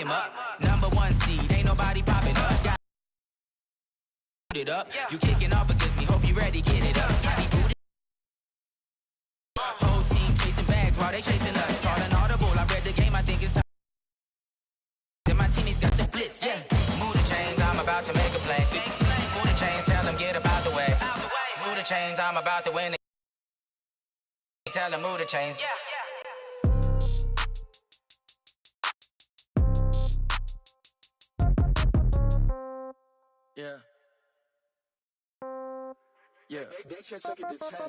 him up. Number one seed, ain't nobody popping up. Got it up. You kicking off against me, hope you ready, get it up. Whole team chasing bags while they chasing us. Calling audible, I read the game, I think it's time. Then my teammates got the blitz, yeah. Move the chains, I'm about to make a play. Move the chains, tell them get about the way. Move the chains, I'm about to win it. Tell them move the chains. Yeah. Yeah.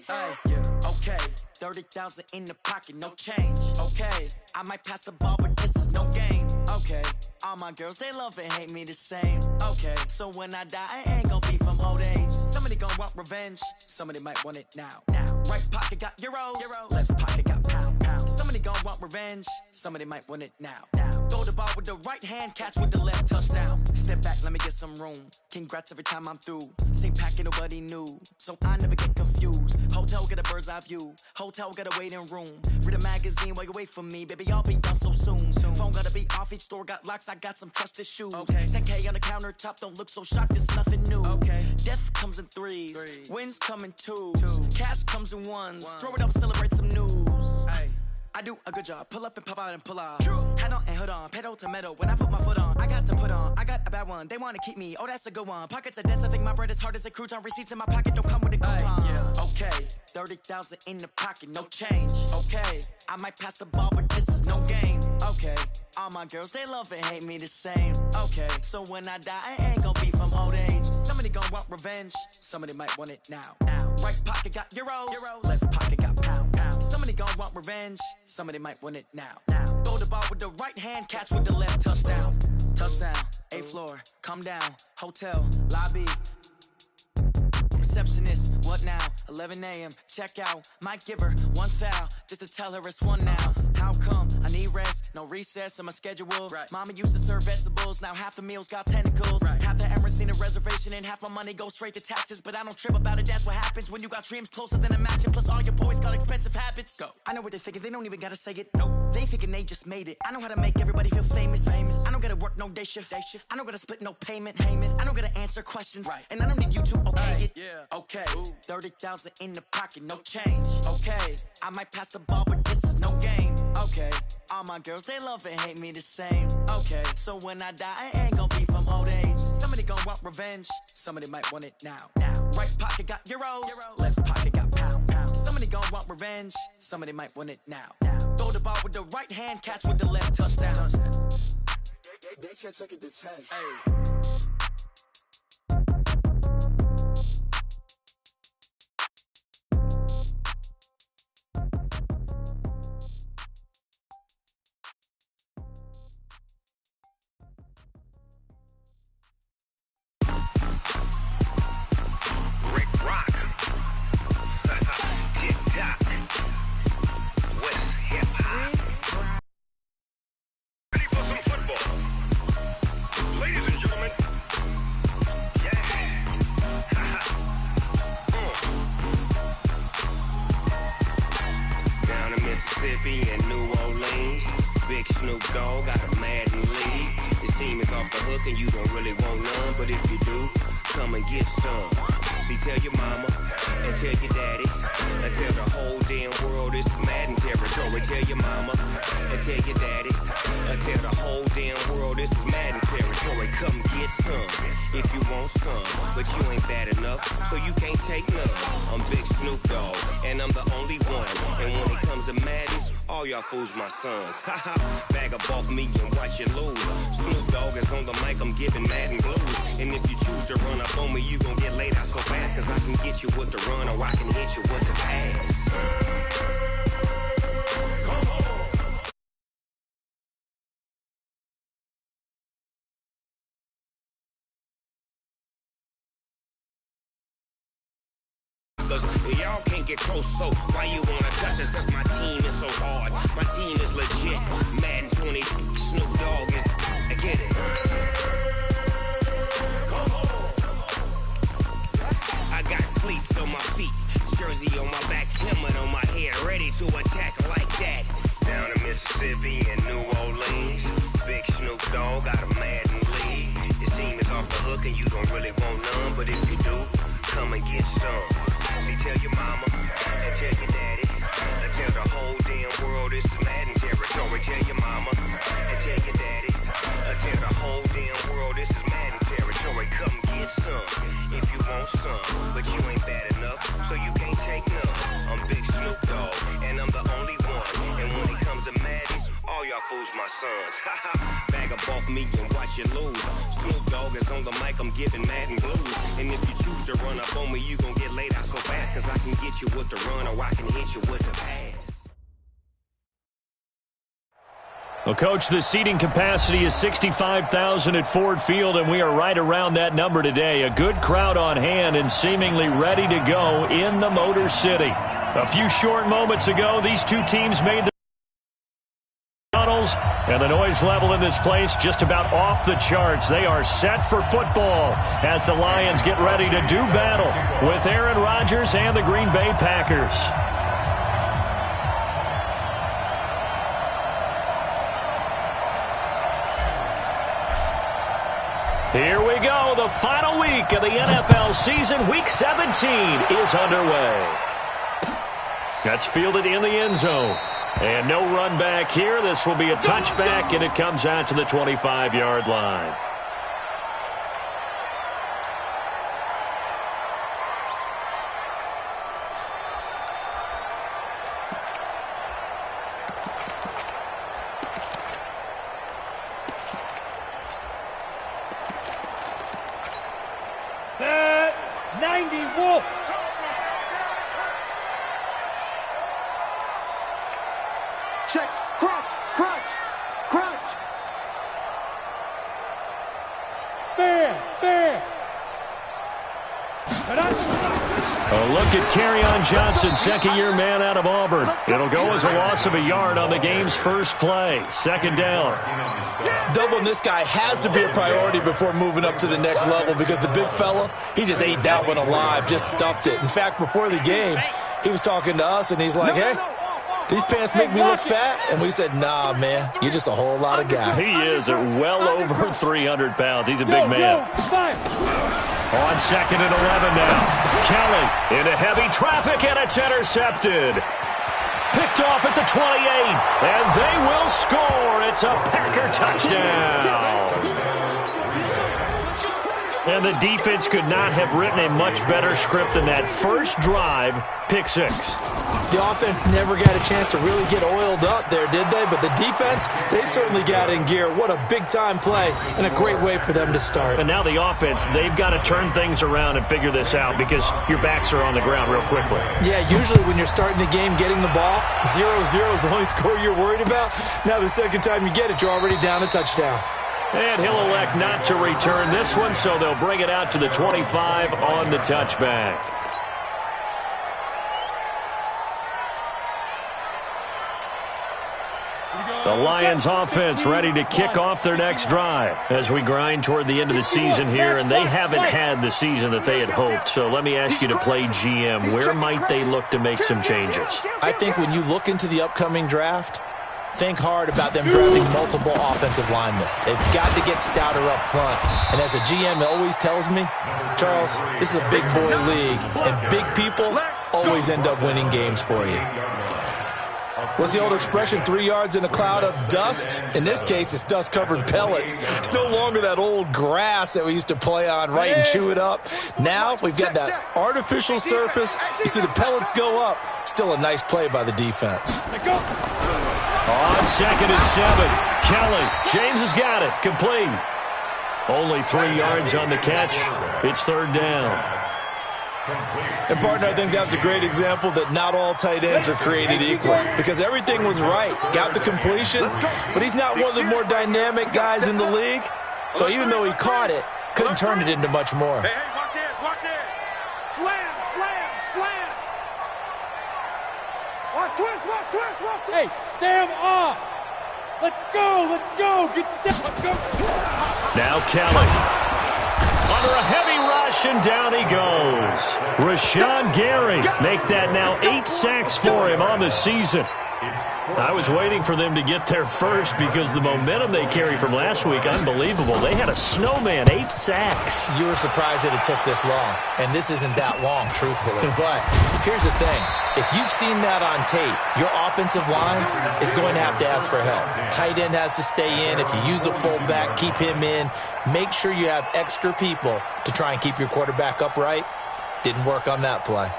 Hey, yeah. Okay, 30,000 in the pocket, no change. Okay, I might pass the ball, but this is no game. Okay, all my girls, they love and hate me the same. Okay, so when I die, I ain't gon' be from old age. Somebody gon' want revenge, somebody might want it now. Right pocket got euros, left pocket got pound. Somebody gon' want revenge, somebody might want it now. Throw the ball with the right hand, catch with the left, touchdown. Step back, let me get some room. Congrats every time I'm through. Same packet, nobody knew, so I never get confused. Hotel get a bird's eye view, hotel get a waiting room. Read a magazine while you wait for me, baby, I'll be done so soon. Phone gotta be off, each store got locks, I got some trusted shoes. 10K on the countertop, don't look so shocked, it's nothing new. Death comes in threes, wins come in twos, cash comes in ones. Throw it up, celebrate some news. I do a good job, pull up and pop out and pull out. Head on and hood on, pedal to metal. When I put my foot on, I got to put on. I got a bad one, they wanna keep me, oh that's a good one. Pockets are dense, I think my bread is hard as a crouton. Receipts in my pocket don't come with a coupon. Okay, 30,000 in the pocket, no change. Okay, I might pass the ball, but this is no game. Okay, all my girls, they love and hate me the same. Okay, so when I die, I ain't gon' be from old age. Somebody gon' want revenge, somebody might want it now. Right pocket got euros, left pocket got pound. Somebody gon' want revenge, somebody might want it now. Throw the ball with the right hand, catch with the left, touchdown. Touchdown, 8th floor, come down, hotel, lobby. Receptionist, what now? 11 a.m., check out. Might give her one foul, just to tell her it's one now. How come? I need rest, no recess in my schedule. Mama used to serve vegetables, now half the meals got tentacles. Half the Emirates need a reservation and half my money goes straight to taxes. But I don't trip about it, that's what happens when you got dreams closer than a mansion. Plus all your boys got expensive habits. Go. I know what they're thinking, they don't even gotta say it. Nope. They thinking they just made it. I know how to make everybody feel famous. I don't gotta work no day shift. I don't gotta split no payment. I don't gotta answer questions. And I don't need you to okay it. Okay, 30,000 in the pocket, no change. Okay, I might pass the ball, but this is no game. Okay, all my girls, they love and hate me the same. Okay, so when I die, I ain't gon' be from old age. Somebody gon' want revenge, somebody might want it now. Right pocket got euros, left pocket got pound. Somebody gon' want revenge, somebody might want it now. Throw the ball with the right hand, catch with the left, touchdown. They can't take it to 10. Fools my sons. Haha, bag up off me and watch you lose. Snoop Dogg is on the mic, I'm giving Madden blues. And if you choose to run up on me, you gon' get laid out so fast. Cause I can get you with the run or I can hit you with the pass. Cause y'all can't get close, so why you wanna touch us? Cause my team is so hard, my team is legit. Madden 20, Snoop Dogg is, I get it. I got cleats on my feet, jersey on my back, helmet on my head, ready to attack like that. Down in Mississippi and New Orleans, big Snoop Dogg. dog, got a Madden league. This team is off the hook and you don't really want none, but if you do, come and get some. See, tell your mama and tell your daddy and tell the whole damn world it's Madden territory. Tell your mama and tell your daddy and tell the whole damn world this is Madden territory. Come get some if you want some, but you ain't bad enough, so you can't take none. I'm Big Snoop Dogg, and I'm the only one. And when it comes to Madden, all y'all fools my sons. Bag up off me and watch you lose. Snoop Dogg is on the mic, I'm giving Madden blues. And if you choose to run up on me, you gon' get laid out so fast, cause I can get you with the run or I can hit you with the pass. Well, Coach, the seating capacity is 65,000 at Ford Field, and we are right around that number today. A good crowd on hand and seemingly ready to go in the Motor City. A few short moments ago, these two teams made the tunnels, and the noise level in this place just about off the charts. They are set for football as the Lions get ready to do battle with Aaron Rodgers and the Green Bay Packers. Here we go. The final week of the NFL season. Week 17 is underway. That's fielded in the end zone. And no run back here. This will be a touchback, and it comes out to the 25-yard line. Set 90 Wolf. Check. Crouch. Crouch. Crouch. Bear. A look at Kerryon Johnson, second-year man out of Auburn. It'll go as a loss of a yard on the game's first play. Second down. Doubling this guy has to be a priority before moving up to the next level because the big fella, he just ate that one alive, just stuffed it. In fact, before the game, he was talking to us, and he's like, hey, these pants make me look fat? And we said, nah, man, you're just a whole lot of guy. He is at well over 300 pounds. He's a big man. On second and 11 now. Kelly into heavy traffic, and it's intercepted. Picked off at the 28, and they will score. It's a Packer touchdown. And the defense could not have written a much better script than that. First drive, pick six. The offense never got a chance to really get oiled up there, did they? But the defense, they certainly got in gear. What a big-time play and a great way for them to start. And now the offense, they've got to turn things around and figure this out because your backs are on the ground real quickly. Yeah, usually when you're starting the game getting the ball, 0-0 is the only score you're worried about. Now the second time you get it, you're already down a touchdown. And he'll elect not to return this one, so they'll bring it out to the 25 on the touchback. The Lions offense ready to kick off their next drive as we grind toward the end of the season here, and they haven't had the season that they had hoped. So let me ask you to play GM. Where might they look to make some changes? I think when you look into the upcoming draft, think hard about them drafting multiple offensive linemen. They've got to get stouter up front. And as a GM always tells me, Charles, this is a big boy league, and big people always end up winning games for you. What's the old expression, 3 yards in a cloud of dust? In this case, it's dust-covered pellets. It's no longer that old grass that we used to play on, right, and chew it up. Now we've got that artificial surface. You see the pellets go up. Still a nice play by the defense. On second and 7, Kelly. James has got it. Complete. Only 3 yards on the catch. It's third down. And, partner, I think that was a great example that not all tight ends are created equal because everything was right. Got the completion, but he's not one of the more dynamic guys in the league. So even though he caught it, couldn't turn it into much more. Hey, watch it. Slam. Watch twist. Hey, Sam off. Let's go. Get set. Let's go. Now Kelly. Under a heavy rush, and down he goes. Rashawn Gary make that now 8 sacks for him on the season. I was waiting for them to get there first because the momentum they carry from last week, unbelievable. They had a snowman, 8 sacks. You were surprised that it took this long, and this isn't that long, truthfully. But here's the thing. If you've seen that on tape, your offensive line is going to have to ask for help. Tight end has to stay in. If you use a fullback, keep him in. Make sure you have extra people to try and keep your quarterback upright. Didn't work on that play.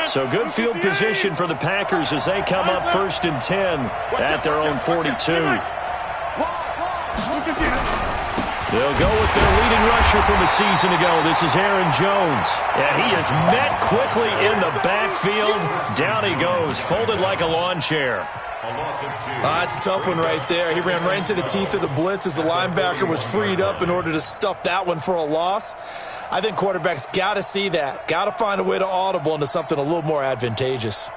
So good field position for the Packers as they come up 1st and 10 at their own 42. They'll go with their leading rusher from a season ago. This is Aaron Jones. And he is met quickly in the backfield. Down he goes, folded like a lawn chair. That's a tough one right there. He ran right into the teeth of the blitz as the linebacker was freed up in order to stuff that one for a loss. I think quarterbacks got to see that. Got to find a way to audible into something a little more advantageous.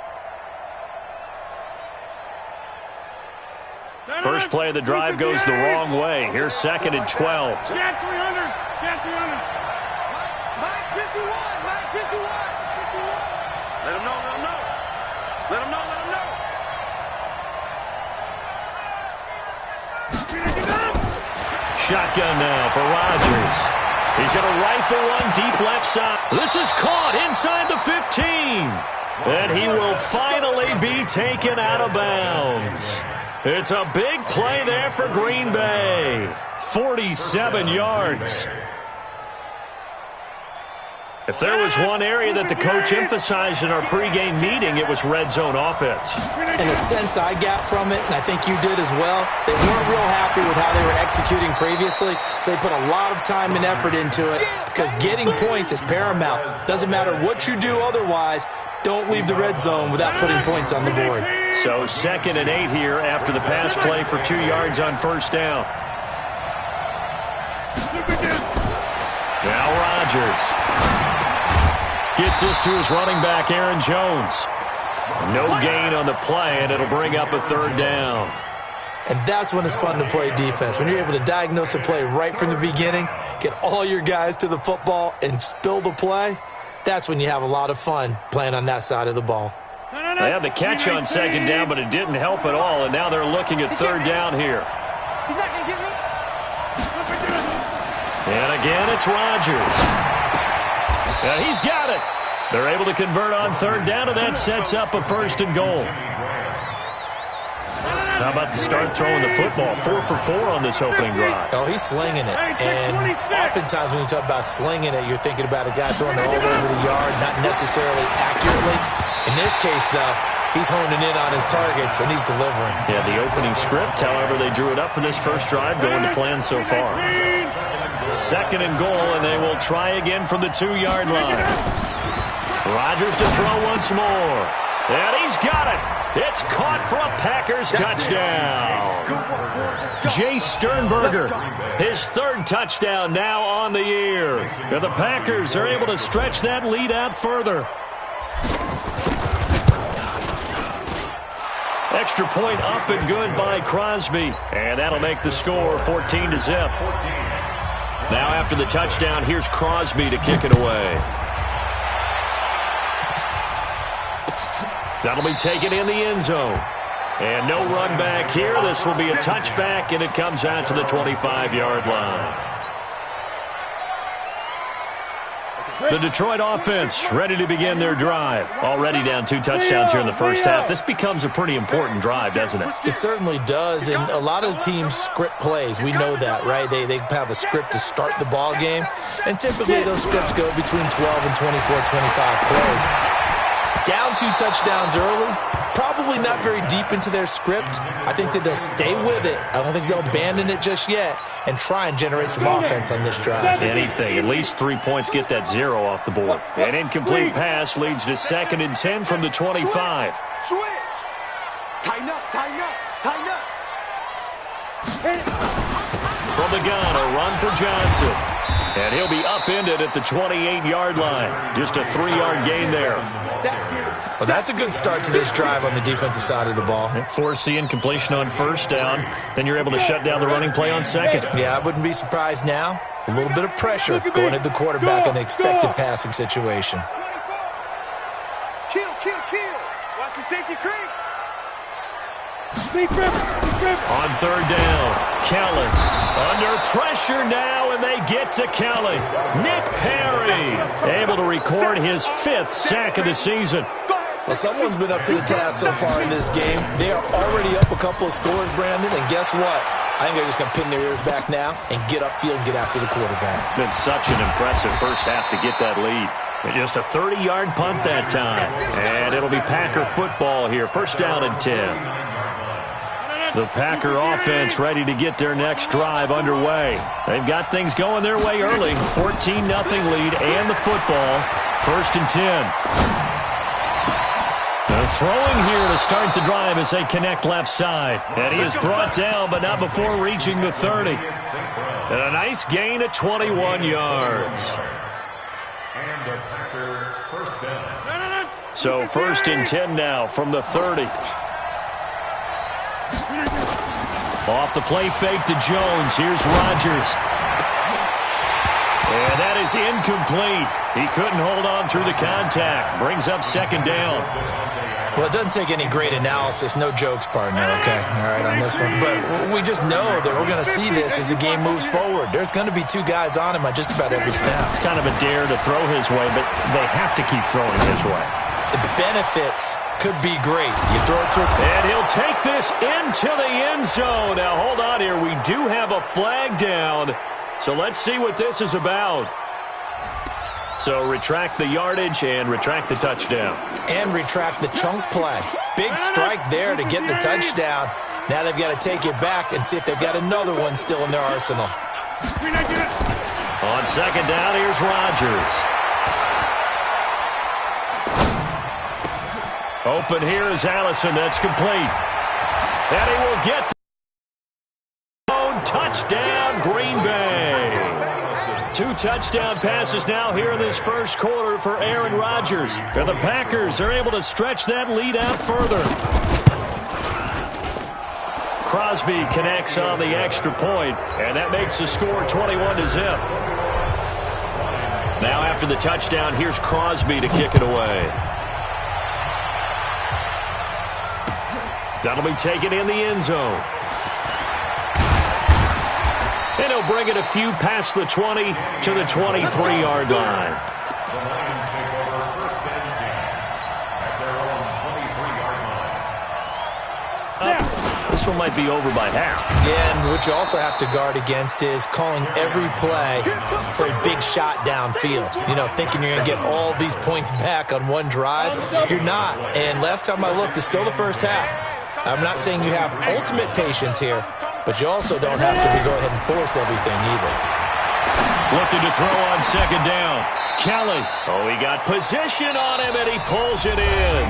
First play of the drive goes the wrong way. Here's 2nd and 12. Cat 300. Cat 300. 951. 951. Let him know, let him know. Let him know, let him know. Shotgun now for Rodgers. He's going to rifle one deep left side. This is caught inside the 15. And he will finally be taken out of bounds. It's a big play there for Green Bay. 47 yards. If there was one area that the coach emphasized in our pregame meeting, it was red zone offense. In a sense I got from it, and I think you did as well, they weren't real happy with how they were executing previously, so they put a lot of time and effort into it because getting points is paramount. Doesn't matter what you do otherwise, don't leave the red zone without putting points on the board. So 2nd and 8 here after the pass play for 2 yards on 1st down. Now Rodgers gets this to his running back, Aaron Jones. No gain on the play, and it'll bring up a 3rd down. And that's when it's fun to play defense. When you're able to diagnose a play right from the beginning, get all your guys to the football, and spill the play, that's when you have a lot of fun playing on that side of the ball. They had the catch on 2nd down, but it didn't help at all, and now they're looking at 3rd down here. He's not going to get me. And again, it's Rodgers. And he's got it. They're able to convert on 3rd down, and that sets up a 1st and goal. How about the start throwing the football? 4 for 4 on this opening drive. Oh, he's slinging it. And oftentimes when you talk about slinging it, you're thinking about a guy throwing it all over the yard, not necessarily accurately. In this case, though, he's honing in on his targets, and he's delivering. Yeah, the opening script, however, they drew it up for this first drive, going to plan so far. 2nd and goal, and they will try again from the 2-yard line. Rodgers to throw once more. And he's got it. It's caught for a Packers touchdown. Jay Sternberger, his 3rd touchdown now on the year. And the Packers are able to stretch that lead out further. Extra point up and good by Crosby. And that'll make the score 14-0. Now after the touchdown, here's Crosby to kick it away. That'll be taken in the end zone. And no run back here. This will be a touchback, and it comes out to the 25-yard line. The Detroit offense ready to begin their drive. Already down 2 touchdowns here in the first half. This becomes a pretty important drive, doesn't it? It certainly does, and a lot of teams script plays. We know that, right? They have a script to start the ball game, and typically those scripts go between 12 and 24, 25 plays. Down 2 touchdowns early, probably not very deep into their script. I think that they'll stay with it. I don't think they'll abandon it just yet and try and generate some offense on this drive. Anything. At least 3 points get that 0 off the board. An incomplete pass leads to 2nd and 10 from the 25. Switch. Tighten up, tighten up, tighten up. From the gun, a run for Johnson. And he'll be upended at the 28-yard line. Just a 3-yard gain there. Well, that's a good start to this drive on the defensive side of the ball. Force the incompletion on 1st down. Then you're able to shut down the running play on 2nd. Yeah, I wouldn't be surprised now. A little bit of pressure going at the quarterback in an expected passing situation. Kill, kill, kill. Watch the safety creep. On third down, Kelly under pressure now, and they get to Kelly. Nick Perry able to record his 5th sack of the season. Well, someone's been up to the task so far in this game. They are already up a couple of scores, Brandon, and guess what? I think they're just going to pin their ears back now and get upfield and get after the quarterback. Been such an impressive first half to get that lead. And just a 30-yard punt that time. And it'll be Packer football here. First down and 10. The Packer offense ready to get their next drive underway. They've got things going their way early. 14-0 lead and the football. First and 10. They're throwing here to start the drive as they connect left side. And he is brought down, but not before reaching the 30. And a nice gain of 21 yards. So first and 10 now from the 30. Off the play fake to Jones. Here's Rodgers. And that is incomplete. He couldn't hold on through the contact. Brings up second down. Well, it doesn't take any great analysis. No jokes, partner, okay? All right, on this one. But we just know that we're going to see this as the game moves forward. There's going to be 2 guys on him on just about every snap. It's kind of a dare to throw his way, but they have to keep throwing his way. The benefits could be great. You throw it to him. And he'll take this into the end zone. Now, hold on here. We do have a flag down. So let's see what this is about. So retract the yardage and retract the touchdown. And retract the chunk play. Big strike there to get the touchdown. Now they've got to take it back and see if they've got another one still in their arsenal. On second down, here's Rodgers. Open here is Allison. That's complete. And he will get the touchdown, Green Bay. 2 touchdown passes now here in this first quarter for Aaron Rodgers. And the Packers are able to stretch that lead out further. Crosby connects on the extra point, and that makes the score 21-0. Now after the touchdown, here's Crosby to kick it away. That'll be taken in the end zone. And he'll bring it a few past the 20 to the 23-yard line. This one might be over by half. Yeah, and what you also have to guard against is calling every play for a big shot downfield. You know, thinking you're going to get all these points back on one drive. You're not. And last time I looked, it's still the first half. I'm not saying you have ultimate patience here, but you also don't have to go ahead and force everything either. Looking to throw on second down. Kelly. Oh, he got position on him, and he pulls it in.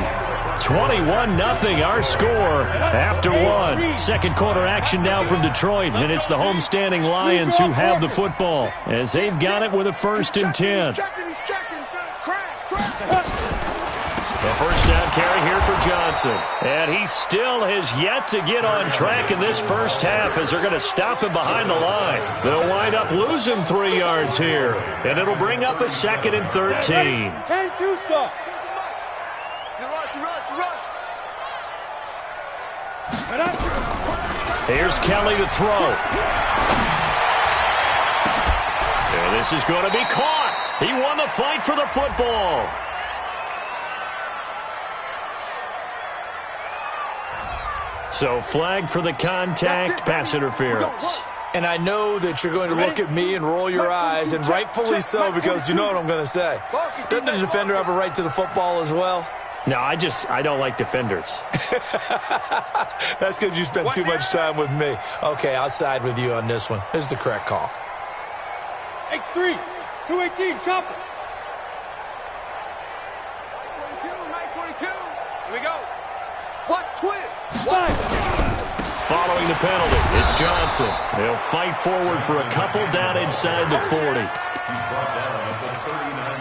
21-0 our score after one. Second quarter action now from Detroit, and it's the homestanding Lions who have the football as they've got it with a first and 10. The first down carry here for Johnson. And he still has yet to get on track in this first half as they're going to stop him behind the line. They'll wind up losing 3 yards here. And it'll bring up a second and 13. 10-2 stop. Here's Kelly to throw. And this is going to be caught. He won the fight for the football. So flag for the contact, pass interference. And I know that you're going to look at me and roll your eyes, and rightfully so, because you know what I'm going to say. Doesn't the defender have a right to the football as well? No, I don't like defenders. That's because you spend too much time with me. Okay, I'll side with you on this one. Here's the correct call. X3, 218, chop it. 22. Here we go. Watch twist. Following the penalty, it's Johnson. They'll fight forward for a couple down inside the 40.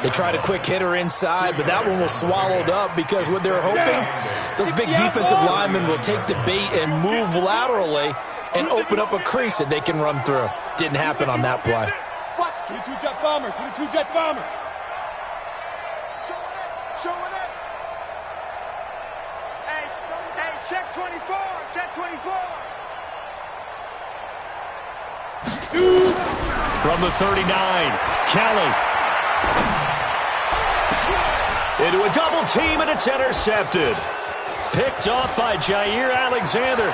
They tried a quick hitter inside, but that one was swallowed up because what they're hoping, those big defensive linemen will take the bait and move laterally and open up a crease that they can run through. Didn't happen on that play. 22 jet bomber, 22 jet bomber. Showing it. Check 24. Check 24. From the 39, Kelly. Into a double team, and it's intercepted. Picked off by Jair Alexander.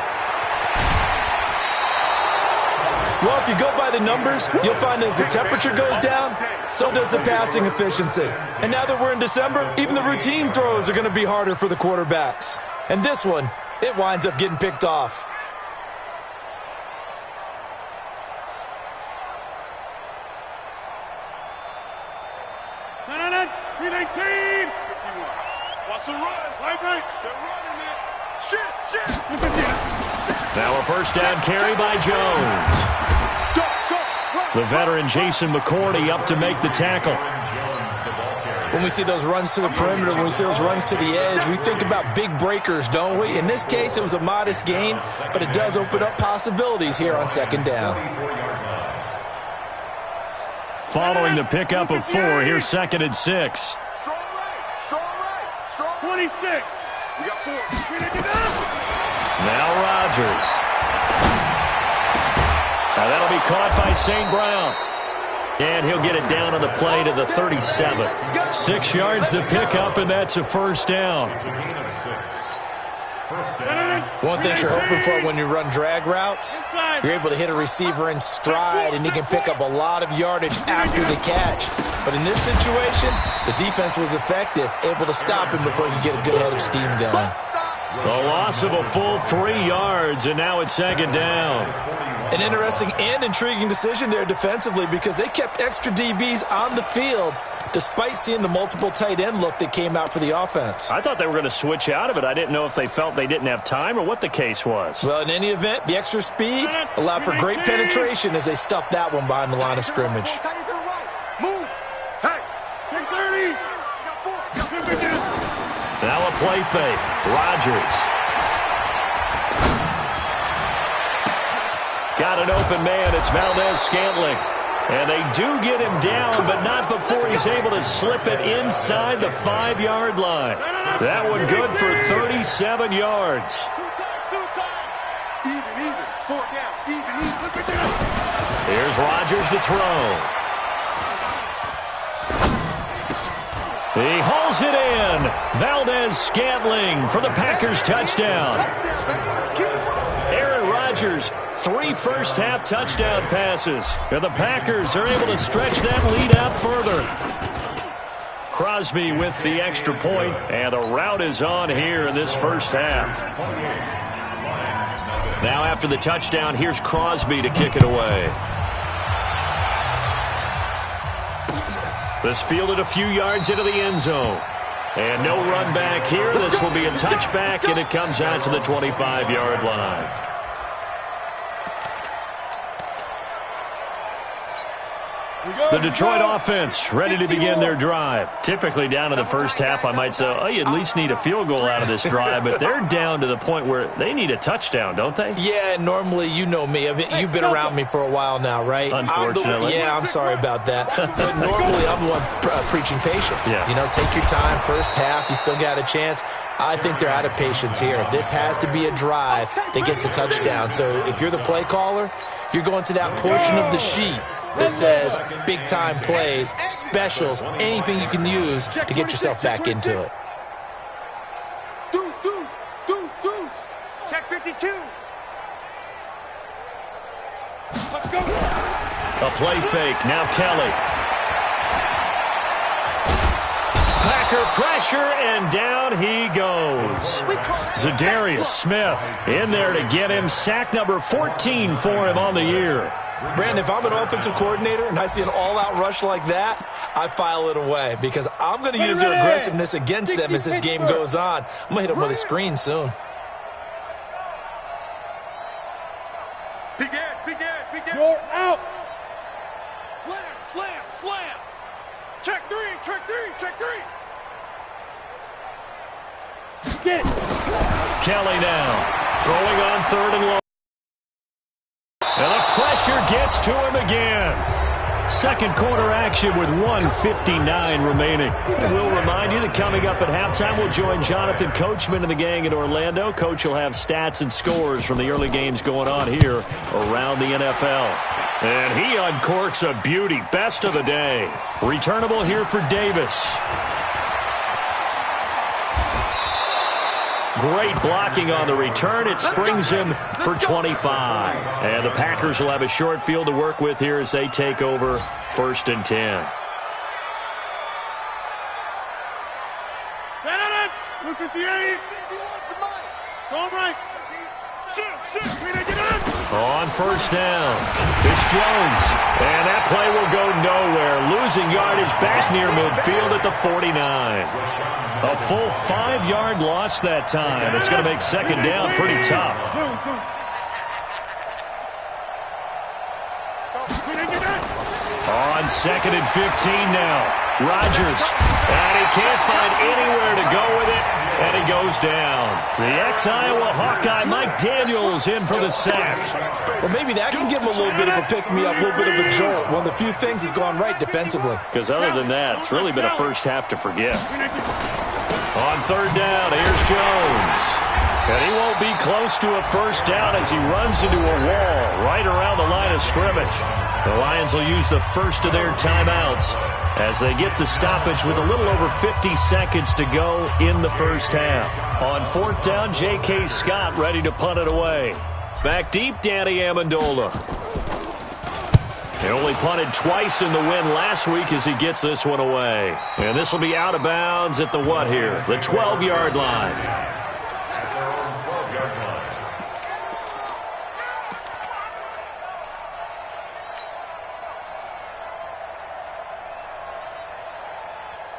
Well, if you go by the numbers, you'll find as the temperature goes down, so does the passing efficiency. And now that we're in December, even the routine throws are going to be harder for the quarterbacks. And this one, it winds up getting picked off. No, 319. Watch the run. Right. They're running it. Shit. Now a first down carry by Jones. The veteran Jason McCourty up to make the tackle. When we see those runs to the perimeter, when we see those runs to the edge, we think about big breakers, don't we? In this case, it was a modest gain, but it does open up possibilities here on second down. Following the pickup of 4, here's 2nd and 6. Strong right. 26. We got 4. Now Rodgers. Now that'll be caught by St. Brown. And he'll get it down on the play to the 37. 6 yards the pickup, and that's a first down. One thing you're hoping for when you run drag routes, you're able to hit a receiver in stride, and he can pick up a lot of yardage after the catch. But in this situation, the defense was effective, able to stop him before he could get a good head of steam going. A loss of a full 3 yards, and now it's 2nd down. An interesting and intriguing decision there defensively because they kept extra DBs on the field despite seeing the multiple tight end look that came out for the offense. I thought they were going to switch out of it. I didn't know if they felt they didn't have time or what the case was. Well, in any event, the extra speed allowed for great penetration as they stuffed that one behind the line of scrimmage. Move. Hey. 630. Now a play fake. Rodgers. Got an open man. It's Valdez-Scantling. And they do get him down, but not before he's able to slip it inside the 5-yard line. That one good for 37 yards. Even. 4 down. Even. Here's Rodgers to throw. He hauls it in. Valdez-Scantling for the Packers touchdown. Aaron Rodgers, 3 first-half touchdown passes. And the Packers are able to stretch that lead out further. Crosby with the extra point, and the rout is on here in this first half. Now after the touchdown, here's Crosby to kick it away. This fielded a few yards into the end zone. And no run back here. This will be a touchback, and it comes out to the 25-yard line. The Detroit offense ready to begin their drive. Typically down to the first half, I might say, oh, you at least need a field goal out of this drive, but they're down to the point where they need a touchdown, don't they? Yeah, normally, you know me. You've been around me for a while now, right? Unfortunately. I'm sorry about that. But normally, I'm the one preaching patience. Yeah. You know, take your time. First half, you still got a chance. I think they're out of patience here. This has to be a drive that gets a touchdown. So if you're the play caller, you're going to that portion of the sheet that says big-time plays, specials, anything you can use to get yourself back into it. Deuce. Check 52. Let's go. A play fake. Now Kelly. Packer pressure, and down he goes. Zadarius Smith in there to get him. Sack number 14 for him on the year. Brandon, if I'm an offensive coordinator and I see an all-out rush like that, I file it away because I'm going to use their aggressiveness against them as this game goes on. I'm going to hit them with a screen soon. Big Ed. You're out. Slam. Check three. Get it. Kelly now throwing on 3rd and long. And the pressure gets to him again. Second quarter action with 1:59 remaining. And we'll remind you that coming up at halftime, we'll join Jonathan Coachman and the gang in Orlando. Coach will have stats and scores from the early games going on here around the NFL. And he uncorks a beauty. Best of the day. Returnable here for Davis. Great blocking on the return. It springs him for 25. And the Packers will have a short field to work with here as they take over 1st and 10. Look at the age. Go right. On 1st down, it's Jones. And that play will go nowhere. Losing yardage back near midfield at the 49. A full 5-yard loss that time. It's going to make 2nd down pretty tough. On 2nd and 15 now. Rodgers. And he can't find anywhere to go with it. And he goes down. The ex-Iowa Hawkeye Mike Daniels in for the sack. Well, maybe that can give him a little bit of a pick-me-up, a little bit of a jolt. One of the few things has gone right defensively. Because other than that, it's really been a first half to forget. On 3rd down, here's Jones. And he won't be close to a first down as he runs into a wall right around the line of scrimmage. The Lions will use the first of their timeouts as they get the stoppage with a little over 50 seconds to go in the first half. On 4th down, J.K. Scott ready to punt it away. Back deep, Danny Amendola. He only punted twice in the win last week as he gets this one away. And this will be out of bounds at the what here? The 12-yard line.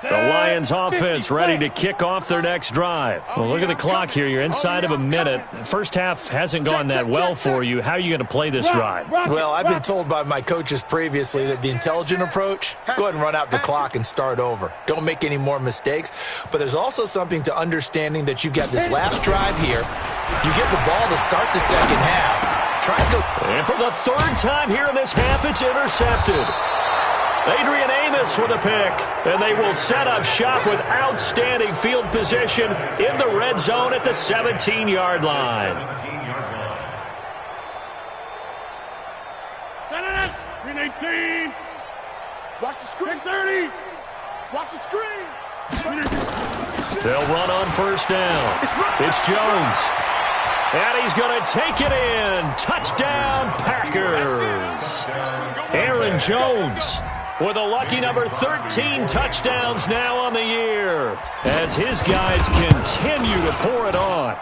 The Lions offense ready to kick off their next drive. Well, look at the clock here. You're inside of a minute. First half hasn't gone that well for you. How are you going to play this drive? Well, I've been told by my coaches previously that the intelligent approach, go ahead and run out the clock and start over. Don't make any more mistakes. But there's also something to understanding that you got this last drive here. You get the ball to start the second half. Try to go. And for the 3rd time here in this half, it's intercepted. Adrian Amos with a pick, and they will set up shop with outstanding field position in the red zone at the 17-yard line. Green 18. Watch the screen. 30. Watch the screen. They'll run on 1st down. It's Jones. And he's going to take it in. Touchdown, Packers. Aaron Jones with a lucky number 13 touchdowns now on the year as his guys continue to pour it on.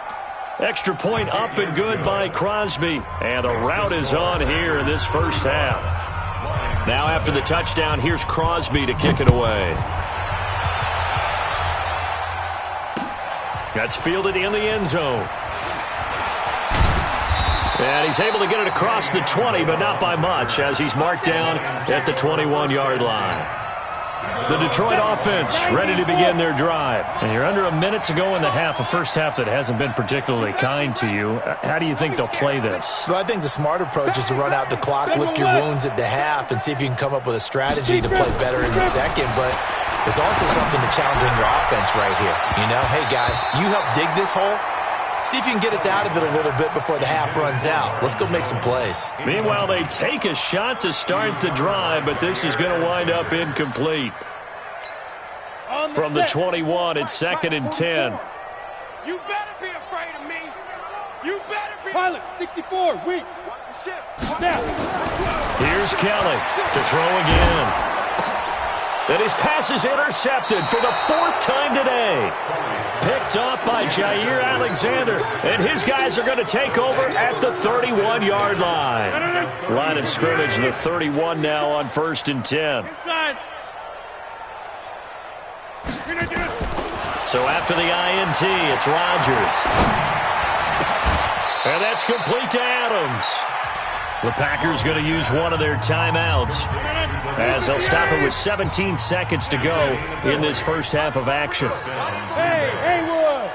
Extra point up and good by Crosby. And the route is on here in this first half. Now after the touchdown, here's Crosby to kick it away. That's fielded in the end zone. And he's able to get it across the 20, but not by much, as he's marked down at the 21-yard line. The Detroit offense ready to begin their drive. And you're under a minute to go in the half, a first half that hasn't been particularly kind to you. How do you think they'll play this? Well, I think the smart approach is to run out the clock, lick your wounds at the half, and see if you can come up with a strategy to play better in the second. But there's also something to challenging your offense right here. You know, hey, guys, you help dig this hole. See if you can get us out of it a little bit before the half runs out. Let's go make some plays. Meanwhile, they take a shot to start the drive, but this is going to wind up incomplete. From the 21, it's 2nd and 10. You better be afraid of me. You better be. Pilot, 64, weak. Watch the ship. Now. Here's Kelly to throw again. And his pass is intercepted for the 4th time today. Picked off by Jair Alexander. And his guys are going to take over at the 31-yard line. Line of scrimmage, the 31 now on 1st and 10. Inside. So after the INT, it's Rodgers. And that's complete to Adams. The Packers going to use one of their timeouts as they'll stop it with 17 seconds to go in this first half of action. Hey, Haywood.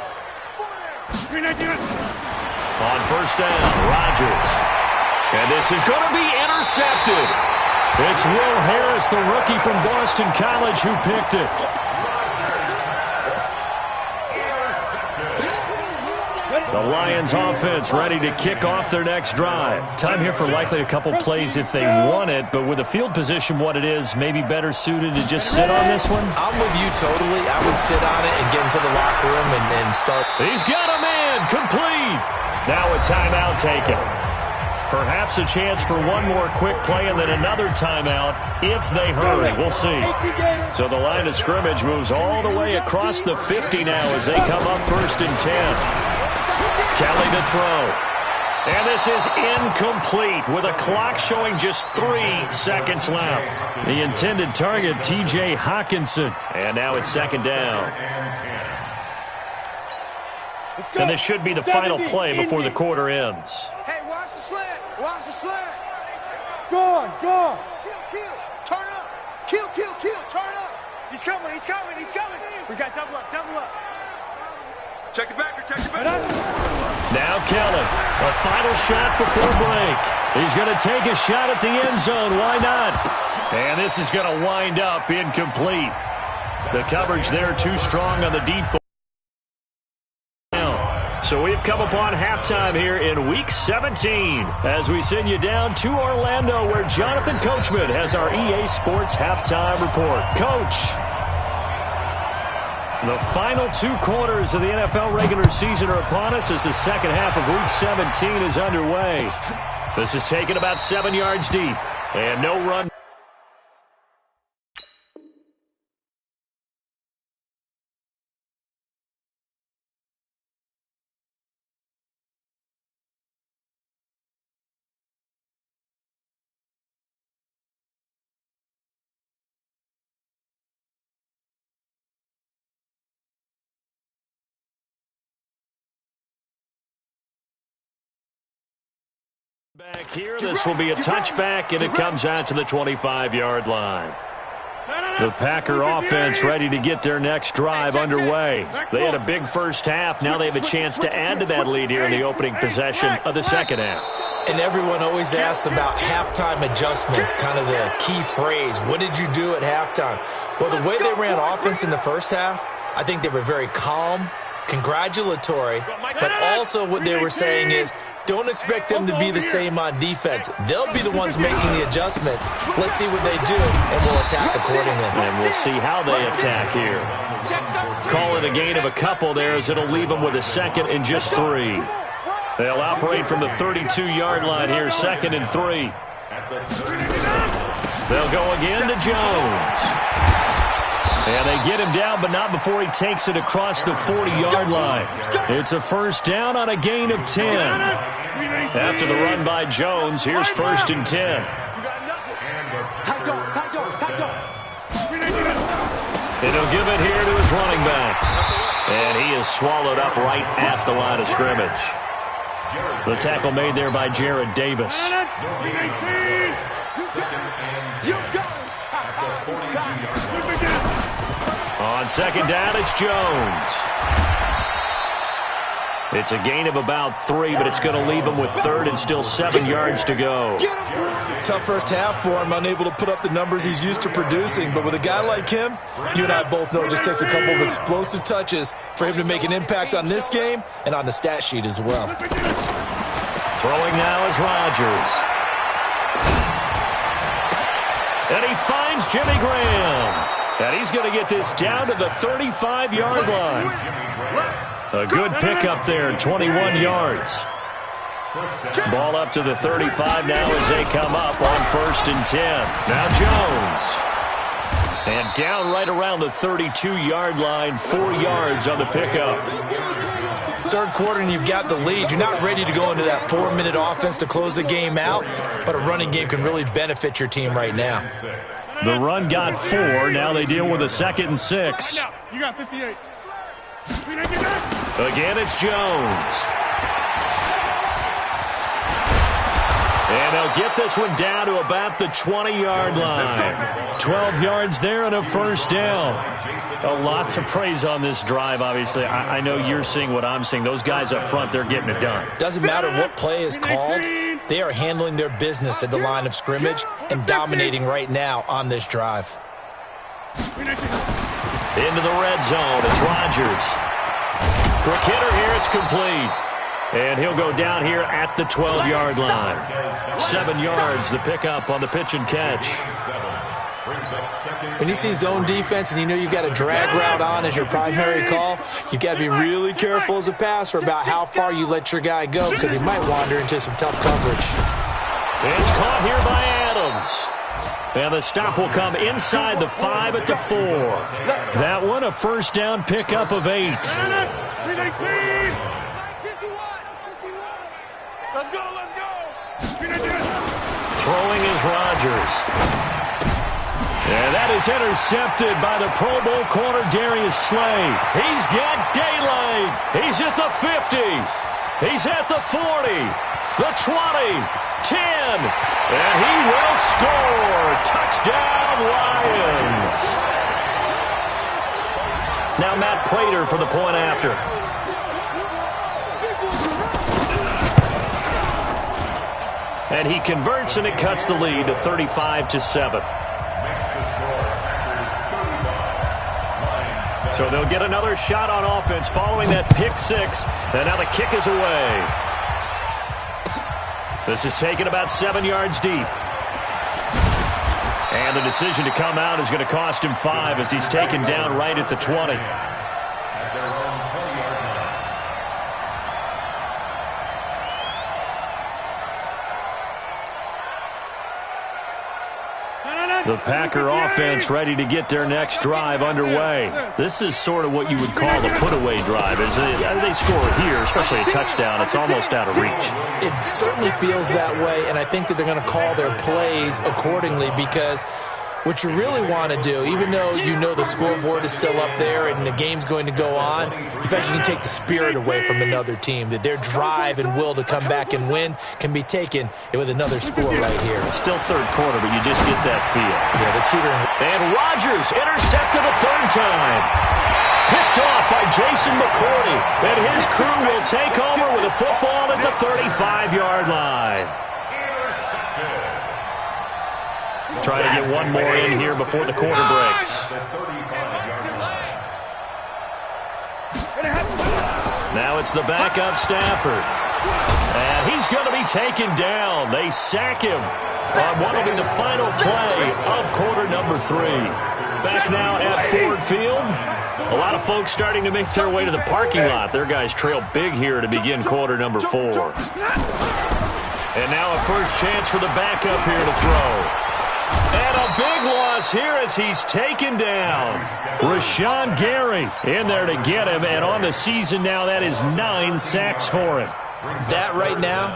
On 1st down, Rodgers. And this is going to be intercepted. It's Will Harris, the rookie from Boston College, who picked it. The Lions offense ready to kick off their next drive. Time here for likely a couple plays if they want it, but with the field position what it is, maybe better suited to just sit on this one? I'm with you totally. I would sit on it and get into the locker room and start. He's got a man, complete. Now a timeout taken. Perhaps a chance for one more quick play and then another timeout if they hurry. We'll see. So the line of scrimmage moves all the way across the 50 now as they come up 1st and 10. Kelly to throw. And this is incomplete with a clock showing just 3 seconds left. The intended target, T.J. Hawkinson. And now it's 2nd down. And this should be the final play before the quarter ends. Hey, watch the slant. Watch the slant. Go on, go on. Kill. Turn up. Kill. Turn up. He's coming. We got double up. Check the backer. Now Kelly, a final shot before break. He's going to take a shot at the end zone. Why not? And this is going to wind up incomplete. The coverage there too strong on the deep ball. So we've come upon halftime here in Week 17 as we send you down to Orlando where Jonathan Coachman has our EA Sports Halftime Report. Coach. The final 2 quarters of the NFL regular season are upon us as the second half of Week 17 is underway. This is taken about 7 yards deep and no run. Back here, this will be a touchback, and it comes out to the 25-yard line. The Packer offense ready to get their next drive underway. They had a big first half. Now they have a chance to add to that lead here in the opening possession of the second half. And everyone always asks about halftime adjustments, kind of the key phrase. What did you do at halftime? Well, the way they ran offense in the first half, I think they were very calm, congratulatory, but also what they were saying is, don't expect them to be the same on defense. They'll be the ones making the adjustments. Let's see what they do, and we'll attack accordingly. And we'll see how they attack here. Call it a gain of a couple there as it'll leave them with a 2nd and just 3. They'll operate from the 32-yard line here, 2nd and 3. They'll go again to Jones. And they get him down, but not before he takes it across the 40-yard line. It's a first down on a gain of 10. After the run by Jones, here's 1st and 10. And he'll give it here to his running back. And he is swallowed up right at the line of scrimmage. The tackle made there by Jared Davis. On 2nd down, it's Jones. It's a gain of about 3, but it's going to leave him with 3rd and still 7 yards to go. Tough first half for him, unable to put up the numbers he's used to producing. But with a guy like him, you and I both know it just takes a couple of explosive touches for him to make an impact on this game and on the stat sheet as well. Throwing now is Rodgers. And he finds Jimmy Graham. And he's going to get this down to the 35-yard line. A good pickup there, 21 yards. Ball up to the 35 now as they come up on 1st and 10. Now Jones. And down right around the 32-yard line, 4 yards on the pickup. Third quarter and you've got the lead. You're not ready to go into that 4-minute offense to close the game out, but a running game can really benefit your team right now. The run got 4. Now they deal with a 2nd and 6. You got 58. Again, it's Jones. And they'll get this one down to about the 20-yard line. 12 yards there and a first down. A lot to praise on this drive, obviously. I know you're seeing what I'm seeing. Those guys up front, they're getting it done. Doesn't matter what play is called. They are handling their business at the line of scrimmage and dominating right now on this drive. Into the red zone, it's Rodgers. Quick hitter here, it's complete. And he'll go down here at the 12-yard line. 7 yards, the pickup on the pitch and catch. When you see zone defense and you know you've got a drag route on as your primary call, you've got to be really careful as a passer about how far you let your guy go because he might wander into some tough coverage. It's caught here by Adams. And the stop will come inside the 5 at the 4. That one a first down pickup of 8. Let's go. Throwing is Rodgers. And that is intercepted by the Pro Bowl corner Darius Slay. He's got daylight. He's at the 50. He's at the 40. The 20. 10. And he will score. Touchdown, Lions. Now Matt Prater for the point after. And he converts, and it cuts the lead to 35-7. So they'll get another shot on offense following that pick 6. And now the kick is away. This is taken about 7 yards deep. And the decision to come out is going to cost him 5 as he's taken down right at the 20. The Packer offense ready to get their next drive underway. This is sort of what you would call the put-away drive. As they score here, especially a touchdown, it's almost out of reach. It certainly feels that way, and I think that they're going to call their plays accordingly because what you really want to do, even though you know the scoreboard is still up there and the game's going to go on, in fact, you can take the spirit away from another team, that their drive and will to come back and win can be taken with another score right here. It's still third quarter, but you just get that feel. Yeah, the teetering. And Rodgers intercepted a third time. Picked off by Jason McCourty. And his crew will take over with a football at the 35-yard line. Try to get one more in here before the quarter breaks. Now it's the backup Stafford. And he's going to be taken down. They sack him on what will be the final play of quarter number 3. Back now at Ford Field. A lot of folks starting to make their way to the parking lot. Their guys trail big here to begin quarter number 4. And now a first chance for the backup here to throw. And a big loss here as he's taken down. Rashawn Gary in there to get him. And on the season now, that is 9 sacks for him. That right now,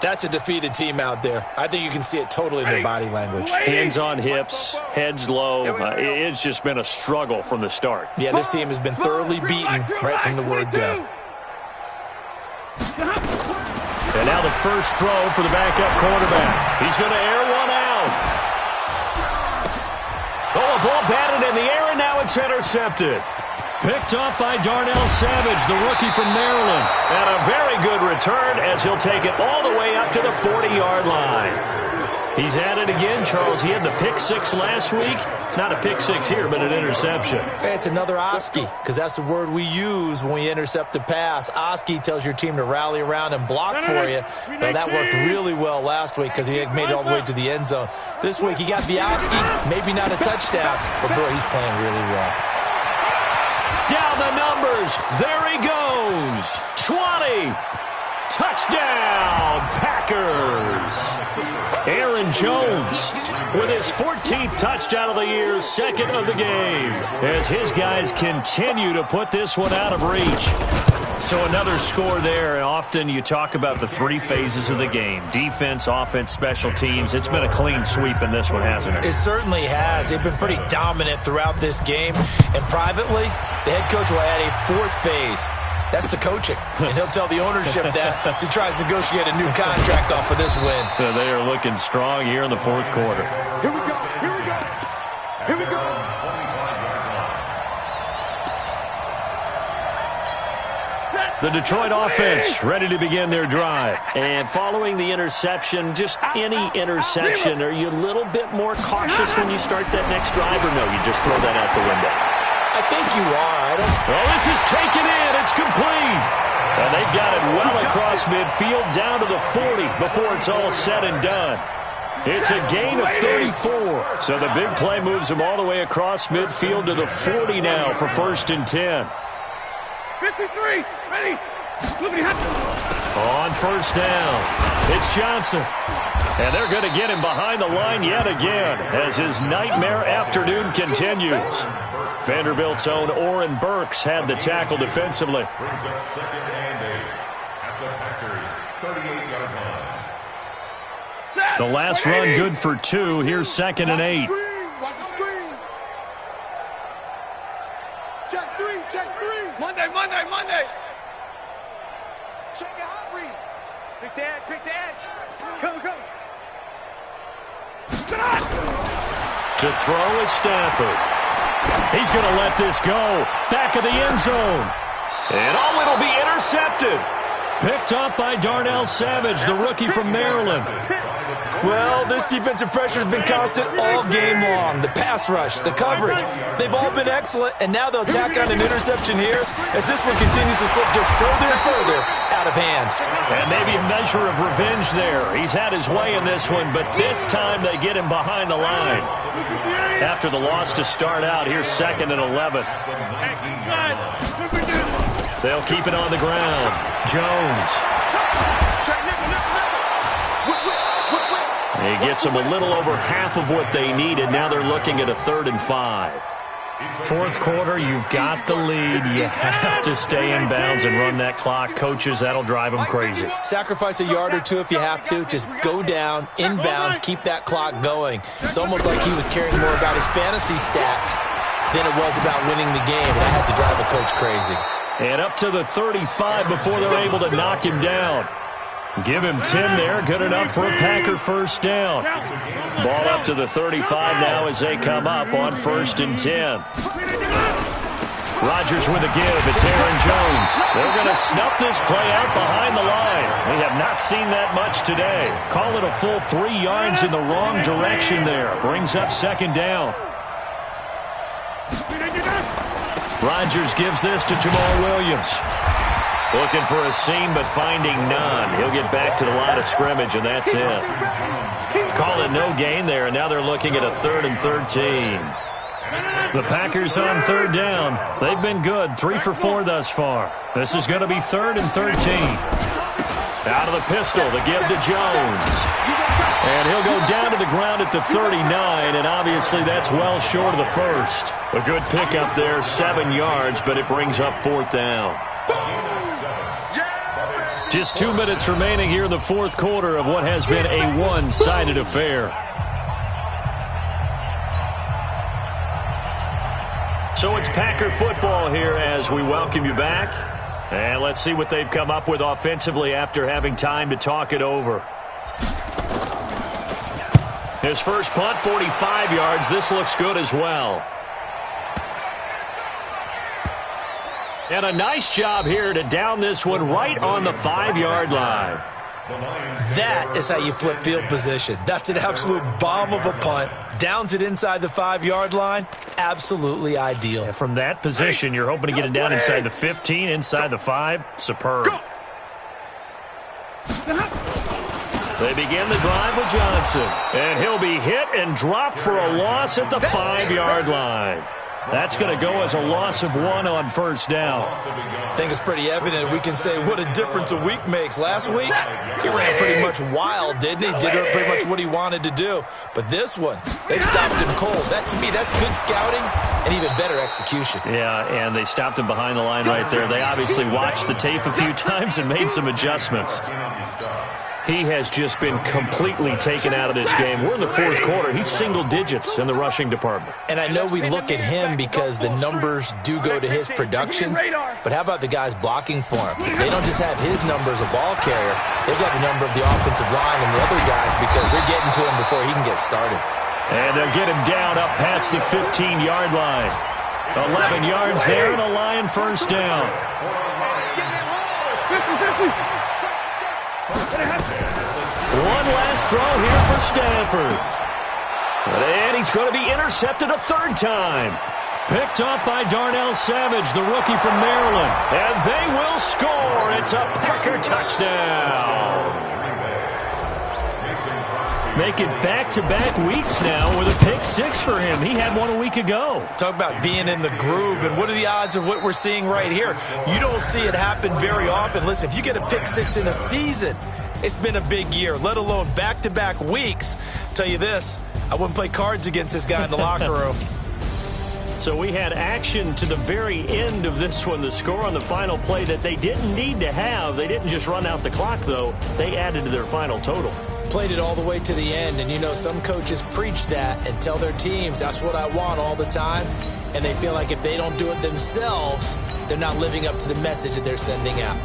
that's a defeated team out there. I think you can see it totally in their body language. Hands on hips, heads low. It's just been a struggle from the start. Yeah, this team has been thoroughly beaten right from the word go. And now the first throw for the backup quarterback. He's going to air one out. Oh, a ball batted in the air, and now it's intercepted. Picked off by Darnell Savage, the rookie from Maryland. And a very good return as he'll take it all the way up to the 40-yard line. He's at it again, Charles. He had the pick 6 last week. Not a pick 6 here, but an interception. Hey, it's another Oski, because that's the word we use when we intercept a pass. Oski tells your team to rally around and block for you. Well, that worked really well last week because he had made it all the way to the end zone. This week he got the Oski, maybe not a touchdown, but boy, he's playing really well. Down the numbers. There he goes. 20. Touchdown, Packers. Aaron Jones with his 14th touchdown of the year, second of the game, as his guys continue to put this one out of reach. So another score there, and often you talk about the 3 phases of the game: defense, offense, special teams. It's been a clean sweep in this one, hasn't it? It certainly has. They've been pretty dominant throughout this game, and privately, the head coach will add a 4th phase. That's the coaching, and he'll tell the ownership that as he tries to negotiate a new contract off of this win. They are looking strong here in the 4th quarter. Here we go. Here we go. Here we go. Set. The Detroit offense ready to begin their drive. And following the interception, just any interception, are you a little bit more cautious when you start that next drive, or no, you just throw that out the window? I think you are. Well, this is taken in. It's complete. And they've got it well across midfield down to the 40 before it's all said and done. It's a gain of 34. So the big play moves them all the way across midfield to the 40 now for 1st and 10. 53, ready. On 1st down, it's Johnson. And they're going to get him behind the line yet again as his nightmare afternoon continues. Vanderbilt's own Oren Burks had the tackle defensively. Brings up 2nd and 8 at the Packers' 38-yard line. The last run good for 2. Here's 2nd and 8. Watch the screen. Check 3, check 3. Monday. Check your hot read. Quick the edge. Come. To throw is Stafford. He's going to let this go. Back of the end zone. And it'll be intercepted. Picked up by Darnell Savage, the rookie from Maryland. Well, this defensive pressure has been constant all game long. The pass rush, the coverage, they've all been excellent, and now they'll tack on an interception here as this one continues to slip just further and further out of hand. And maybe a measure of revenge there. He's had his way in this one, but this time they get him behind the line. After the loss to start out, here's 2nd and 11. They'll keep it on the ground. Jones. He gets them a little over half of what they needed. Now they're looking at a 3rd and 5. 4th quarter, you've got the lead. You have to stay in bounds and run that clock. Coaches, that'll drive them crazy. Sacrifice a yard or 2 if you have to. Just go down, inbounds, keep that clock going. It's almost like he was caring more about his fantasy stats than it was about winning the game. That has to drive a coach crazy. And up to the 35 before they're able to knock him down. Give him 10 there. Good enough for a Packer 1st down. Ball up to the 35 now as they come up on 1st and 10. Rodgers with a give. It's Aaron Jones. They're going to snuff this play out behind the line. We have not seen that much today. Call it a full 3 yards in the wrong direction there. Brings up 2nd down. Rodgers gives this to Jamal Williams. Looking for a seam, but finding none. He'll get back to the line of scrimmage, and that's it. Call it no gain there, and now they're looking at a 3rd and 13. The Packers on 3rd down. They've been good, 3 for 4 thus far. This is going to be 3rd and 13. Out of the pistol, the give to Jones. And he'll go down to the ground at the 39, and obviously that's well short of the 1st. A good pickup there, 7 yards, but it brings up 4th down. Just 2 minutes remaining here in the 4th quarter of what has been a one-sided affair. So it's Packer football here as we welcome you back. And let's see what they've come up with offensively after having time to talk it over. His first punt, 45 yards. This looks good as well. And a nice job here to down this one right on the 5-yard line. That is how you flip field position. That's an absolute bomb of a punt. Downs it inside the 5-yard line. Absolutely ideal. Yeah, from that position, you're hoping to get it down inside the 15, inside the 5. Superb. They begin the drive with Johnson. And he'll be hit and dropped for a loss at the 5-yard line. That's going to go as a loss of 1 on 1st down. I think it's pretty evident. We can say what a difference a week makes. Last week, he ran pretty much wild, didn't he? Did pretty much what he wanted to do. But this one, they stopped him cold. That, to me, that's good scouting and even better execution. Yeah, and they stopped him behind the line right there. They obviously watched the tape a few times and made some adjustments. He has just been completely taken out of this game. We're in the 4th quarter. He's single digits in the rushing department. And I know we look at him because the numbers do go to his production, but how about the guys blocking for him? They don't just have his number as a ball carrier. They've got the number of the offensive line and the other guys because they're getting to him before he can get started. And they'll get him down up past the 15-yard line. 11 yards there and a Lion 1st down. One last throw here for Stanford. And he's going to be intercepted a third time. Picked up by Darnell Savage, the rookie from Maryland. And they will score. It's a Packer touchdown. Make it back-to-back weeks now with a pick six for him. He had one a week ago. Talk about being in the groove, and what are the odds of what we're seeing right here? You don't see it happen very often. Listen, if you get a pick six in a season, it's been a big year, let alone back-to-back weeks. Tell you this, I wouldn't play cards against this guy in the locker room. So we had action to the very end of this one. The score on the final play that they didn't need to have. They didn't just run out the clock, though. They added to their final total. Played it all the way to the end, and you know some coaches preach that and tell their teams that's what I want all the time, and they feel like if they don't do it themselves, they're not living up to the message that they're sending out.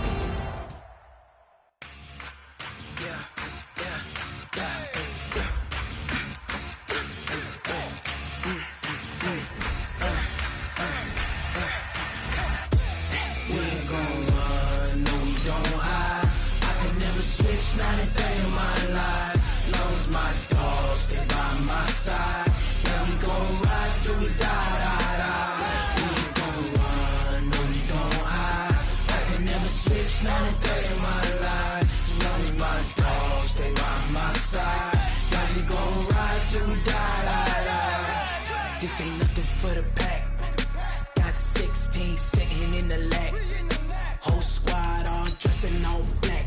This ain't nothing for the pack. Got 16 sitting in the lag. Whole squad all dressing all black.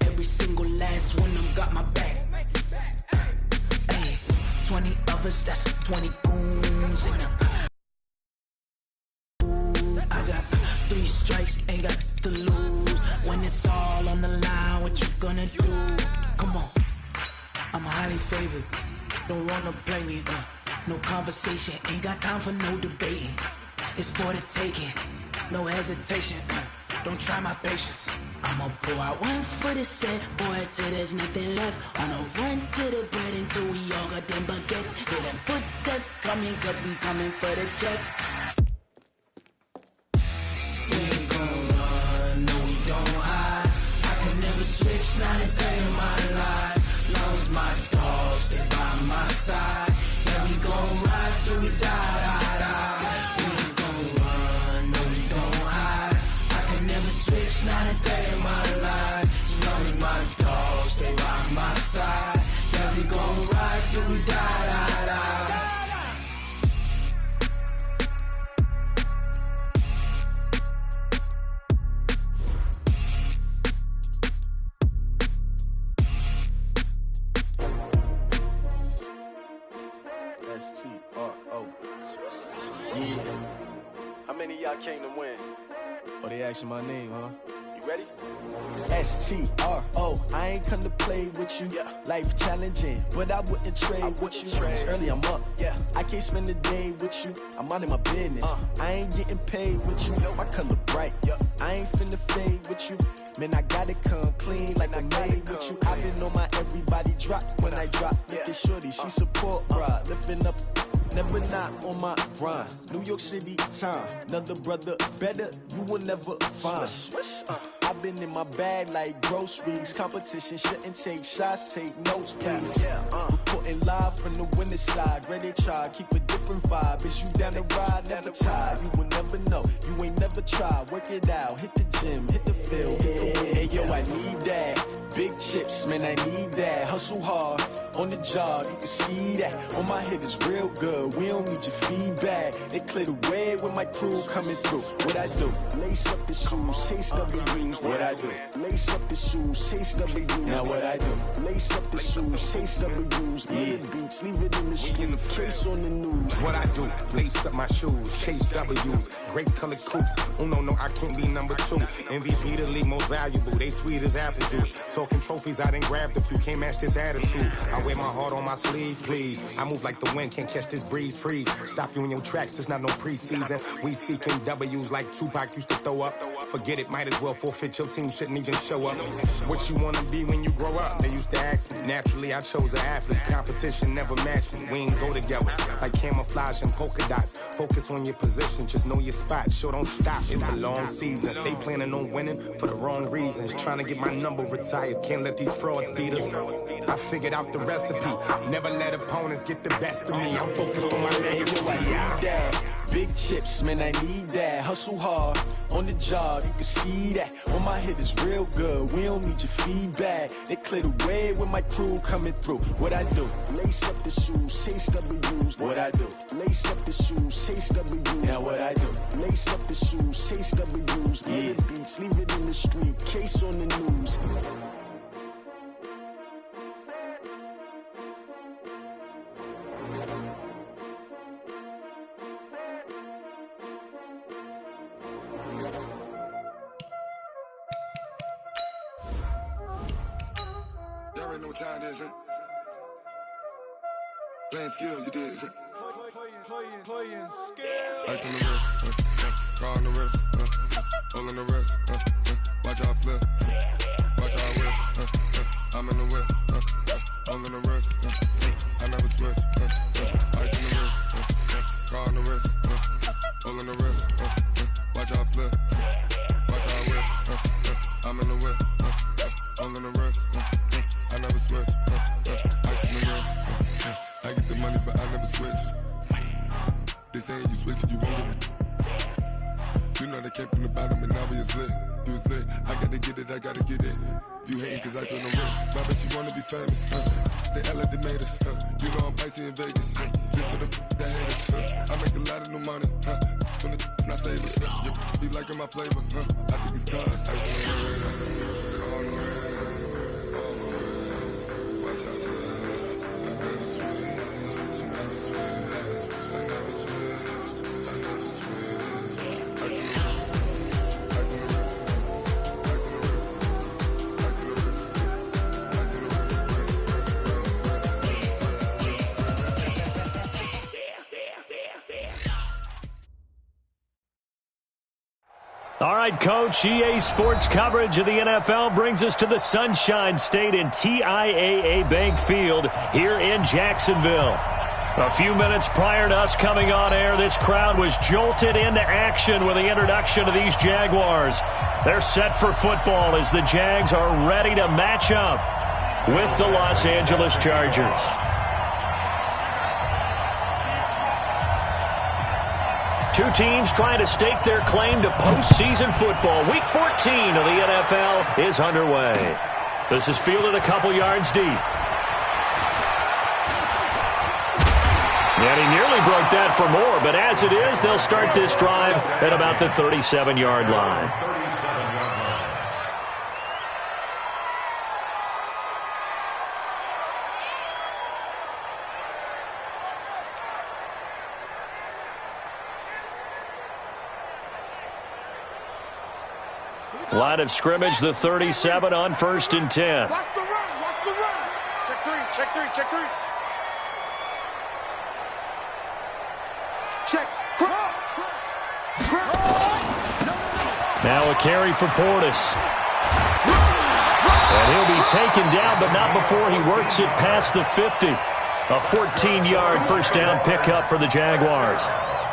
Every single last one of them got my back. Hey, 20 of us, that's 20 goons in them. I got 3 strikes, ain't got to lose. When it's all on the line, what you gonna do? Come on, I'm highly favored. Don't wanna play me, no conversation, ain't got time for no debating. It's for the taking, no hesitation. Don't try my patience. I'ma pour out one for the set, boy, till there's nothing left. On a run to the bread until we all got them baguettes. Hear them footsteps coming, cause we coming for the check. We ain't gon' run, no we don't hide. I can never switch, not a day in my life. Long as my dogs stay by my side. Yeah, we gon' ride till we die. We ain't gon' run, no we don't hide. I can never switch, not a day in my life. As long as my dogs stay by my side. Yeah, we gon' ride till we die. S-T-R-O. Yeah. How many of y'all came to win? Oh, they asking my name, huh? You ready? S-T-R-O. I ain't come to play with you. Yeah. Life challenging, but I wouldn't trade with you. It's early, I'm up. Yeah. I can't spend the day with you. I'm minding my business. I ain't getting paid with you. My color bright. Yeah. I ain't finna fade with you. Man, I gotta come clean like I made with you. I've been on my everybody drop when I drop. Look at shorty, she support ride. Lifting up, never not on my grind. New York City time. Another brother better, you will never find. I've been in my bag like groceries. Competition shouldn't take shots, take notes, please. Reporting live from the winter side. Ready to try, keep a different vibe. Is you down the ride, never tired. You will never know, you ain't never tried. Work it out, hit the gym, hit the field. Hey yo, I need that. Big chips, man, I need that. Hustle hard, on the job, you can see that. On my head is real good, we don't need your feedback. They clear the way with my crew coming through. What I do? Lace up the shoes, chase W's. What I do? Lace up the shoes, chase W's. Now what I do? Lace up the shoes, chase W's. Yeah, beats, leave it in the street, case on the news. What I do? Lace up my shoes, chase W's. Great colored coops. Oh no, I can't be number 2. MVP the league most valuable. They sweet as apple juice. Talking trophies, I done grabbed a few. Can't match this attitude. I wear my heart on my sleeve, please. I move like the wind, can't catch this breeze, freeze. Stop you in your tracks, there's not no preseason. We seeking W's like Tupac used to throw up. Forget it, might as well forfeit, your team shouldn't even show up. What you wanna be when you grow up? They used to ask me. Naturally, I chose an athlete. Competition never matched me. We ain't go together like camouflage and polka dots. Focus on your position, just know your spot. Sure, don't stop, it's a long season. They planning on winning for the wrong reasons. Trying to get my number retired, can't let these frauds beat us. I figured out the recipe. Never let opponents get the best of me. I'm focused on my legacy. I need that. Big chips, man, I need that. Hustle hard on the job, you can see that. On my hit is real good, we don't need your feedback. They clear the way with my crew coming through. What I do? Lace up the shoes, chase W's. What I do? Lace up the shoes, chase W's. Now what I do? Lace up the shoes, chase W's. Yeah. The beats, leave it in the street, case on the news. Know what time it is, huh? Playing skills, you did, huh? Playing skills. Ice on the wrist, car on the wrist, hole in the wrist, watch how I flip, watch how I whip, I'm in the whip, hole in the wrist, I never switch, ice on the wrist, car on the wrist, hole in the wrist, watch how I flip, watch how I whip, I'm in the whip, hole in the wrist, I never switch, ice in the wrist, I get the money but I never switch. They saying you switch it, you won't get it. You know they came from the bottom and now we is lit. You was lit, I gotta get it, I gotta get it. You hating cause ice on the wrist, I bet you wanna be famous, They act like they made us, You know I'm icy in Vegas, This for the that hate us, I make a lot of new money, When the not save us, You be liking my flavor, I think it's cause ice on the wrist, on the wrist, watch out for us, I never switch, I never switch. All right, Coach, EA Sports coverage of the NFL brings us to the Sunshine State in TIAA Bank Field here in Jacksonville. A few minutes prior to us coming on air, this crowd was jolted into action with the introduction of these Jaguars. They're set for football as the Jags are ready to match up with the Los Angeles Chargers. Two teams trying to stake their claim to postseason football. Week 14 of the NFL is underway. This is fielded a couple yards deep. And he nearly broke that for more, but as it is, they'll start this drive at about the 37-yard line. Line of scrimmage, the 37 on 1st and 10. Watch the run, watch the run. Check three, check three, check three. Check. Now a carry for Portis. And he'll be taken down, but not before he works it past the 50. A 14-yard first down pickup for the Jaguars.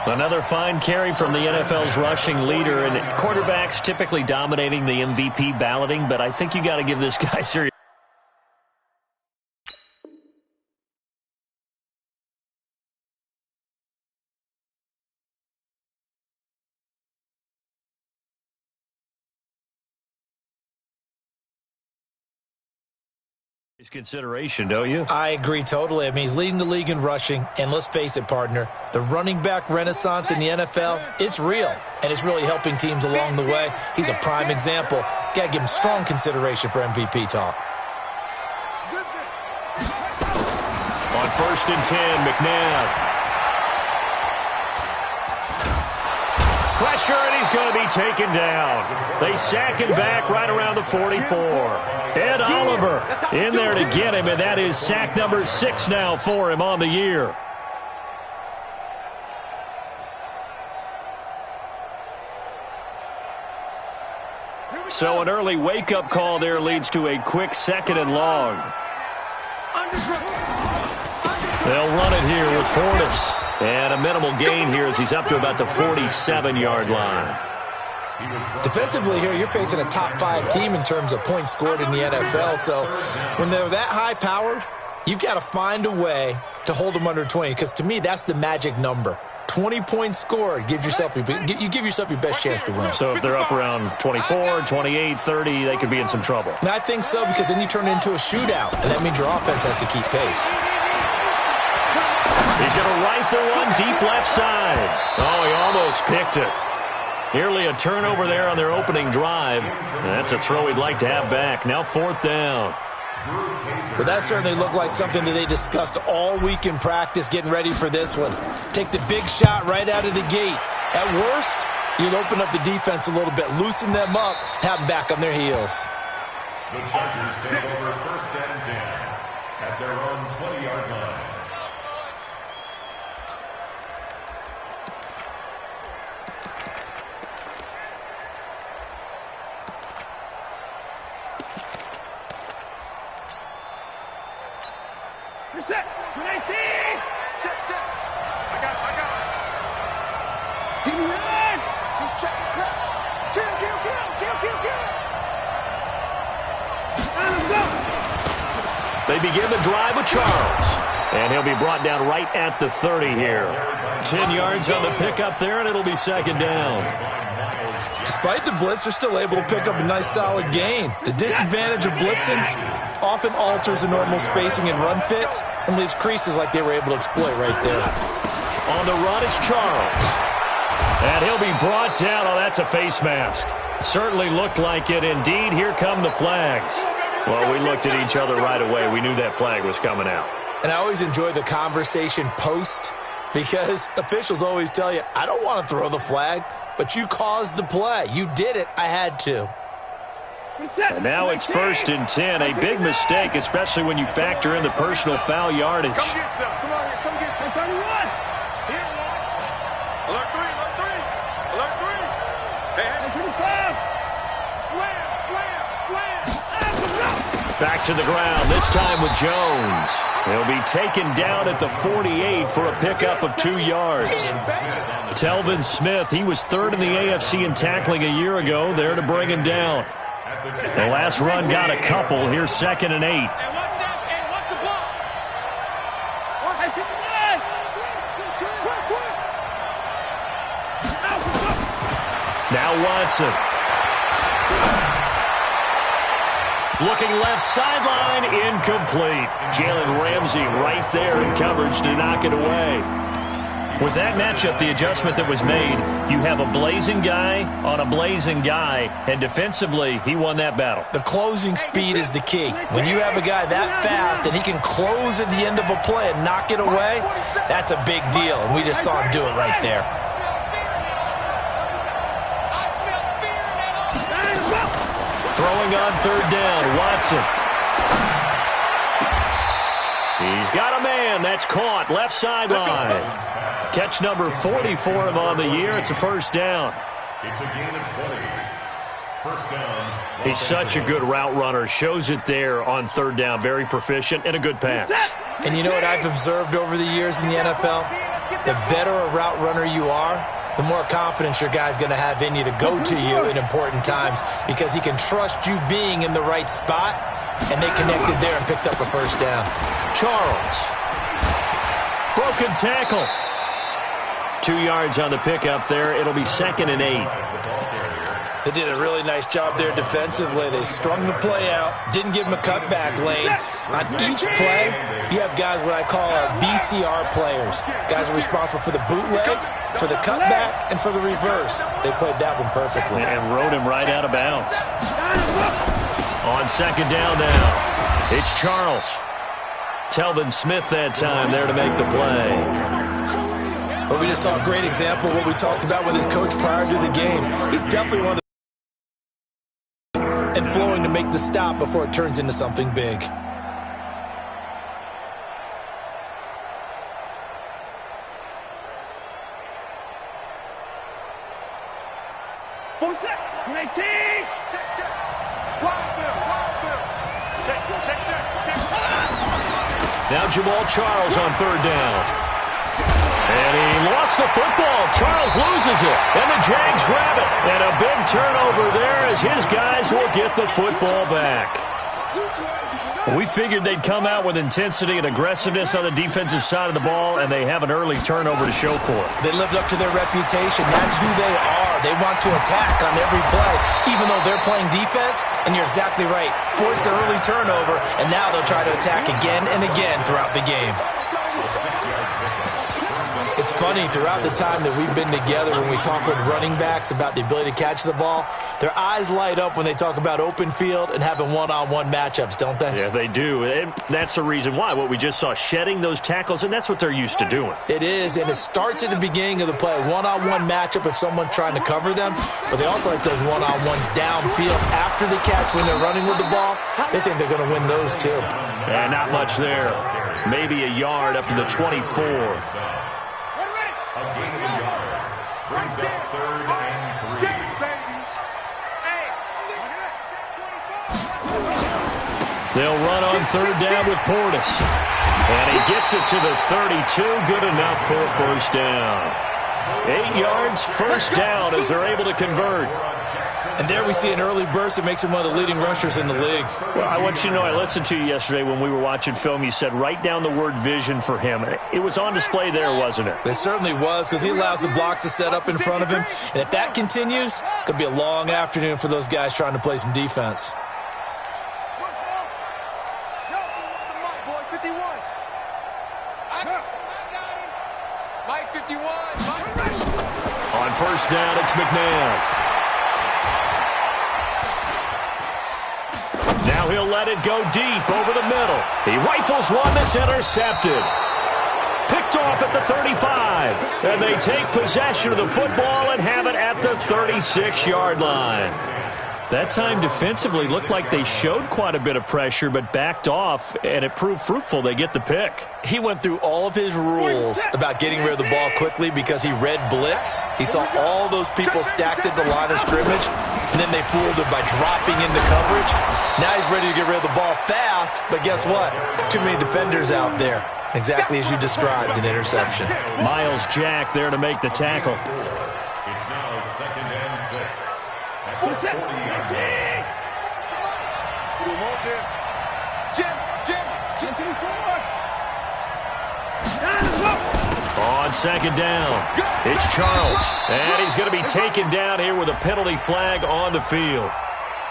Another fine carry from the NFL's rushing leader, and quarterbacks typically dominating the MVP balloting, but I think you got to give this guy serious consideration, don't you? I agree totally. I mean, he's leading the league in rushing, and let's face it, partner, the running back renaissance in the NFL, it's real, and it's really helping teams along the way. He's a prime example. Got to give him strong consideration for MVP talk. On 1st and 10, McNabb. Pressure, and he's going to be taken down. They sack him back right around the 44. Ed Oliver in there to get him, and that is sack number 6 now for him on the year. So an early wake-up call there leads to a quick 2nd and long. They'll run it here with Portis. And a minimal gain here as he's up to about the 47-yard line. Defensively here, you're facing a top 5 team in terms of points scored in the NFL. So when they're that high-powered, you've got to find a way to hold them under 20. Because to me, that's the magic number. 20 points scored, you give yourself your best chance to win. So if they're up around 24, 28, 30, they could be in some trouble. And I think so, because then you turn it into a shootout, and that means your offense has to keep pace. He's going to rifle one deep left side. Oh, he almost picked it. Nearly a turnover there on their opening drive. And that's a throw he'd like to have back. Now 4th down. Well, that certainly looked like something that they discussed all week in practice getting ready for this one. Take the big shot right out of the gate. At worst, you'll open up the defense a little bit, loosen them up, have them back on their heels. The Chargers take over 1st and 10 at their own 20-yard line. You're set. 19. Set. I got it. Give me that. Just check the crap. Kill. Let's go. They begin the drive with Charles. And he'll be brought down right at the 30 here. 10 yards on the pickup there, and it'll be 2nd down. Despite the blitz, they're still able to pick up a nice solid gain. The disadvantage of blitzing often alters the normal spacing and run fits and leaves creases like they were able to exploit right there. On the run, it's Charles. And he'll be brought down. Oh, that's a face mask. Certainly looked like it. Indeed, here come the flags. Well, we looked at each other right away. We knew that flag was coming out. And I always enjoy the conversation post because officials always tell you, I don't want to throw the flag, but you caused the play. You did it. I had to. And now it's 1st and 10. A big mistake, especially when you factor in the personal foul yardage. Come get some. Come get some. 31. Here. Alert 3. Alert 3. Hey. 35. Slam. Back to the ground, this time with Jones. He'll be taken down at the 48 for a pickup of 2 yards. Telvin Smith, he was 3rd in the AFC in tackling a year ago, there to bring him down. The last run got a couple. Here's 2nd and 8. Now Watson. Looking left sideline, incomplete. Jalen Ramsey right there in coverage to knock it away. With that matchup, the adjustment that was made, you have a blazing guy on a blazing guy, and defensively, he won that battle. The closing speed is the key. When you have a guy that fast and he can close at the end of a play and knock it away, that's a big deal, and we just saw him do it right there. Throwing on 3rd down, Watson. He's got a man. That's caught. Left sideline. Catch number 40 for him on the year. It's a 1st down. It's a gain of 20. 1st down. He's such a good route runner. Shows it there on 3rd down. Very proficient and a good pass. And you know what I've observed over the years in the NFL? The better a route runner you are, the more confidence your guy's going to have in you to go to you in important times because he can trust you being in the right spot, and they connected there and picked up a 1st down. Charles. Broken tackle. 2 yards on the pickup there. It'll be 2nd and 8. They did a really nice job there defensively. They strung the play out, didn't give him a cutback lane. On each play, you have guys what I call our BCR players. Guys are responsible for the bootleg, for the cutback, and for the reverse. They played that one perfectly. And rode him right out of bounds. On 2nd down now, it's Charles. Telvin Smith that time there to make the play. Well, we just saw a great example of what we talked about with his coach prior to the game. He's definitely one of the and flowing to make the stop before it turns into something big. Full set. 19. Check. Wild Bill. Check. Now Jamal Charles on third down. And he lost the football. Charles loses it. And the Jags grab it. And a big turnover there as his guys will get the football back. We figured they'd come out with intensity and aggressiveness on the defensive side of the ball, and they have an early turnover to show for it. They lived up to their reputation. That's who they are. They want to attack on every play, even though they're playing defense. And you're exactly right. Force the early turnover, and now they'll try to attack again and again throughout the game. It's funny, throughout the time that we've been together, when we talk with running backs about the ability to catch the ball, their eyes light up when they talk about open field and having one-on-one matchups, don't they? Yeah, they do. And that's the reason why. What we just saw, shedding those tackles, and that's what they're used to doing. It is, and it starts at the beginning of the play. One-on-one matchup if someone's trying to cover them, but they also like those one-on-ones downfield after the catch when they're running with the ball. They think they're going to win those too. And not much there. Maybe a yard up to the 24. Brings up 3rd and 3. They'll run on third down with Portis. And he gets it to the 32. Good enough for a first down. 8 yards, first down as they're able to convert. And there we see an early burst that makes him one of the leading rushers in the league. Well, I want you to know, I listened to you yesterday when we were watching film. You said write down the word vision for him. It was on display there, wasn't it? It certainly was, because he allows the blocks to set up in front of him. And if that continues, it could be a long afternoon for those guys trying to play some defense. On first down, it's McNabb. Now he'll let it go deep over the middle. He rifles one that's intercepted. Picked off at the 35. And they take possession of the football and have it at the 36-yard line. That time defensively looked like they showed quite a bit of pressure but backed off, and it proved fruitful. They get the pick. He went through all of his rules about getting rid of the ball quickly because he read blitz. He saw all those people stacked at the line of scrimmage, and then they fooled him by dropping into coverage. Now he's ready to get rid of the ball fast, but guess what? Too many defenders out there. Exactly as you described, an interception. Miles Jack there to make the tackle. It's now 2nd and 6. At the 40-yard line. We want this. Jim, On second down, it's Charles. And he's going to be taken down here with a penalty flag on the field.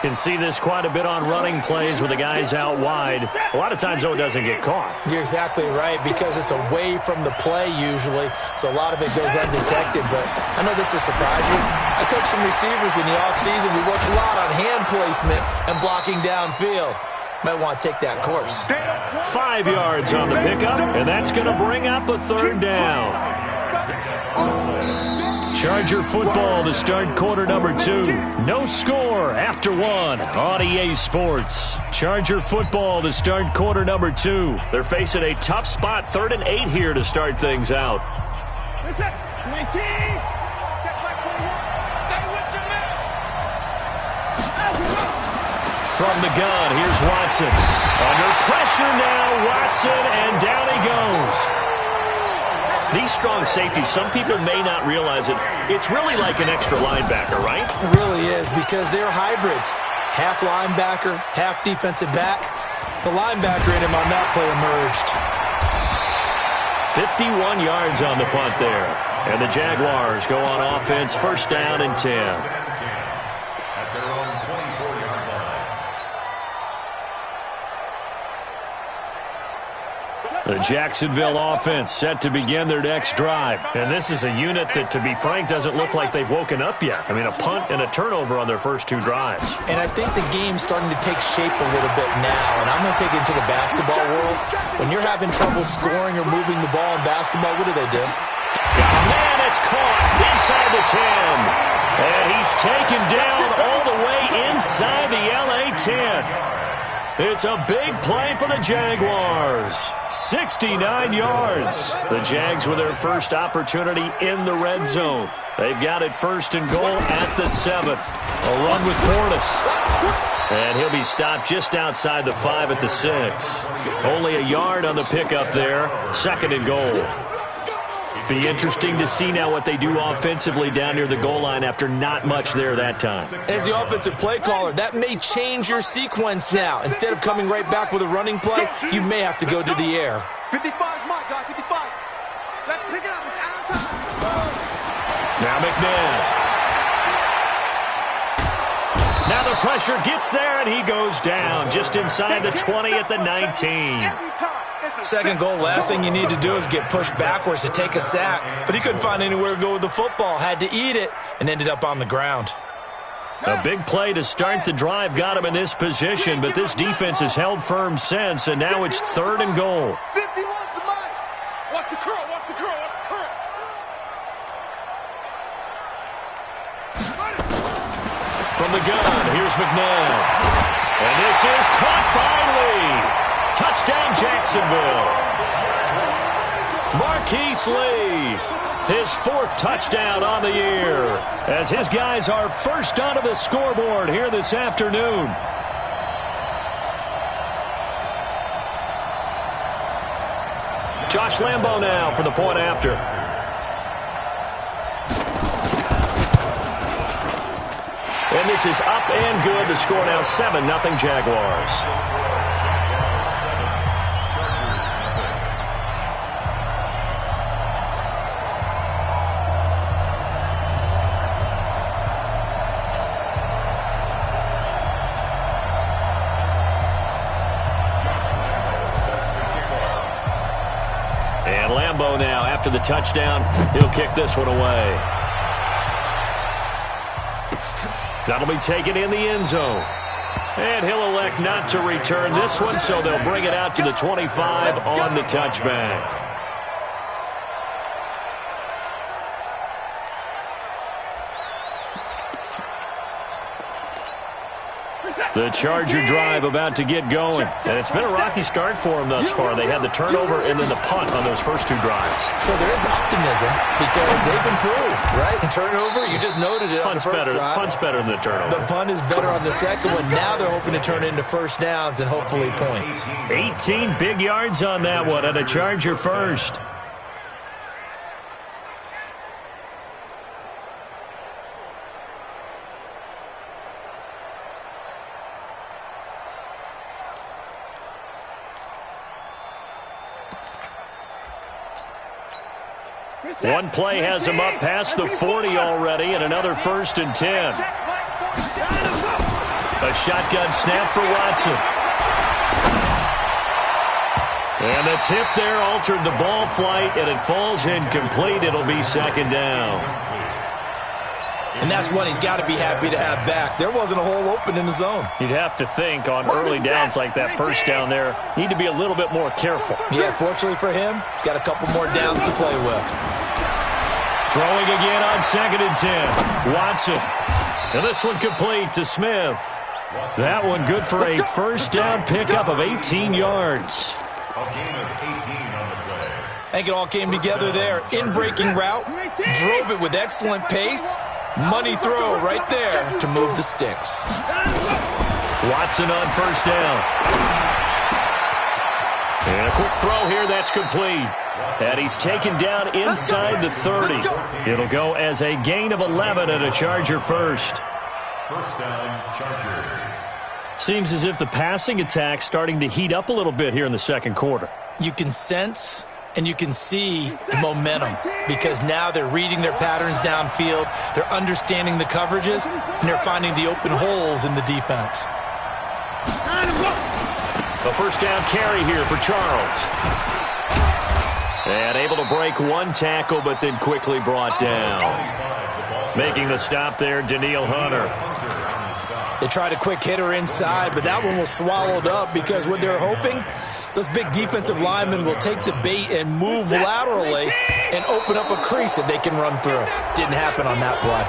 Can see this quite a bit on running plays with the guys out wide. A lot of times, though, it doesn't get caught. You're exactly right, because it's away from the play usually, so a lot of it goes undetected. But I know this will surprise you. I coach some receivers in the offseason. We work a lot on hand placement and blocking downfield. Might want to take that course. 5 yards on the pickup, and that's going to bring up a third down. Charger football to start quarter number 2. No score after 1 on EA Sports. Charger football to start quarter number 2. They're facing a tough spot, 3rd and 8 here to start things out. From the gun, here's Watson. Under pressure now, Watson, and down he goes. These strong safeties, some people may not realize it. It's really like an extra linebacker, right? It really is, because they're hybrids. Half linebacker, half defensive back. The linebacker in him on that play emerged. 51 yards on the punt there. And the Jaguars go on offense, first down and 10. At their own 24-yard line. The Jacksonville offense set to begin their next drive. And this is a unit that, to be frank, doesn't look like they've woken up yet. I mean, a punt and a turnover on their first 2 drives. And I think the game's starting to take shape a little bit now. And I'm going to take it into the basketball world. When you're having trouble scoring or moving the ball in basketball, what do? Man, it's caught inside the 10. And he's taken down all the way inside the LA 10. It's a big play for the Jaguars. 69 yards. The Jags with their first opportunity in the red zone. They've got it first and goal at the 7. A run with Portis. And he'll be stopped just outside the 5 at the 6. Only a yard on the pickup there. Second and goal. Be interesting to see now what they do offensively down near the goal line after not much there that time. As the offensive play caller, that may change your sequence now. Instead of coming right back with a running play, you may have to go to the air. 55 is Mike, guys, 55. Let's pick it up. It's out of time. Now McNabb. Now the pressure gets there, and he goes down just inside the 20 at the 19. Second goal, last thing you need to do is get pushed backwards to take a sack. But he couldn't find anywhere to go with the football. Had to eat it and ended up on the ground. A big play to start the drive got him in this position, but this defense has held firm since, and now it's third and goal. 51 to Mike. Watch the curl, watch the curl, watch the curl. From the gun, here's McNabb. And this is caught by Lee. Touchdown, Jacksonville. Marquise Lee, his 4th touchdown on the year, as his guys are first onto the scoreboard here this afternoon. Josh Lambo now for the point after. And this is up and good. The score now 7-0 Jaguars. And Lambo now, after the touchdown, he'll kick this one away. That'll be taken in the end zone. And he'll elect not to return this one, so they'll bring it out to the 25 on the touchback. The Charger drive about to get going. And it's been a rocky start for them thus far. They had the turnover and then the punt on those first 2 drives. So there is optimism because they've improved, right? Turnover, you just noted it on the first drive. Punt's better than the turnover. The punt is better on the second one. Now they're hoping to turn it into first downs and hopefully points. 18 big yards on that one and a Charger first. One play has him up past the 40 already, and another 1st and 10. A shotgun snap for Watson. And the tip there altered the ball flight, and it falls incomplete. It'll be 2nd down. And that's one he's got to be happy to have back. There wasn't a hole open in the zone. You'd have to think on early downs like that first down there, need to be a little bit more careful. Yeah, fortunately for him, got a couple more downs to play with. Throwing again on 2nd and 10. Watson. And this one complete to Smith. That one good for a first down pickup of 18 yards. A gain of 18 on the play. I think it all came together there. In-breaking route. Drove it with excellent pace. Money throw right there to move the sticks. Watson on first down. And a quick throw here, that's complete. And he's taken down inside the 30. It'll go as a gain of 11 and a Charger first. First down, Chargers. Seems as if the passing attack's starting to heat up a little bit here in the second quarter. You can sense and you can see the momentum because now they're reading their patterns downfield, they're understanding the coverages, and they're finding the open holes in the defense. A first down carry here for Charles. And able to break one tackle, but then quickly brought down. Making the stop there, Daniil Hunter. They tried a quick hitter inside, but that one was swallowed up because what they're hoping, those big defensive linemen will take the bait and move laterally and open up a crease that they can run through. Didn't happen on that play.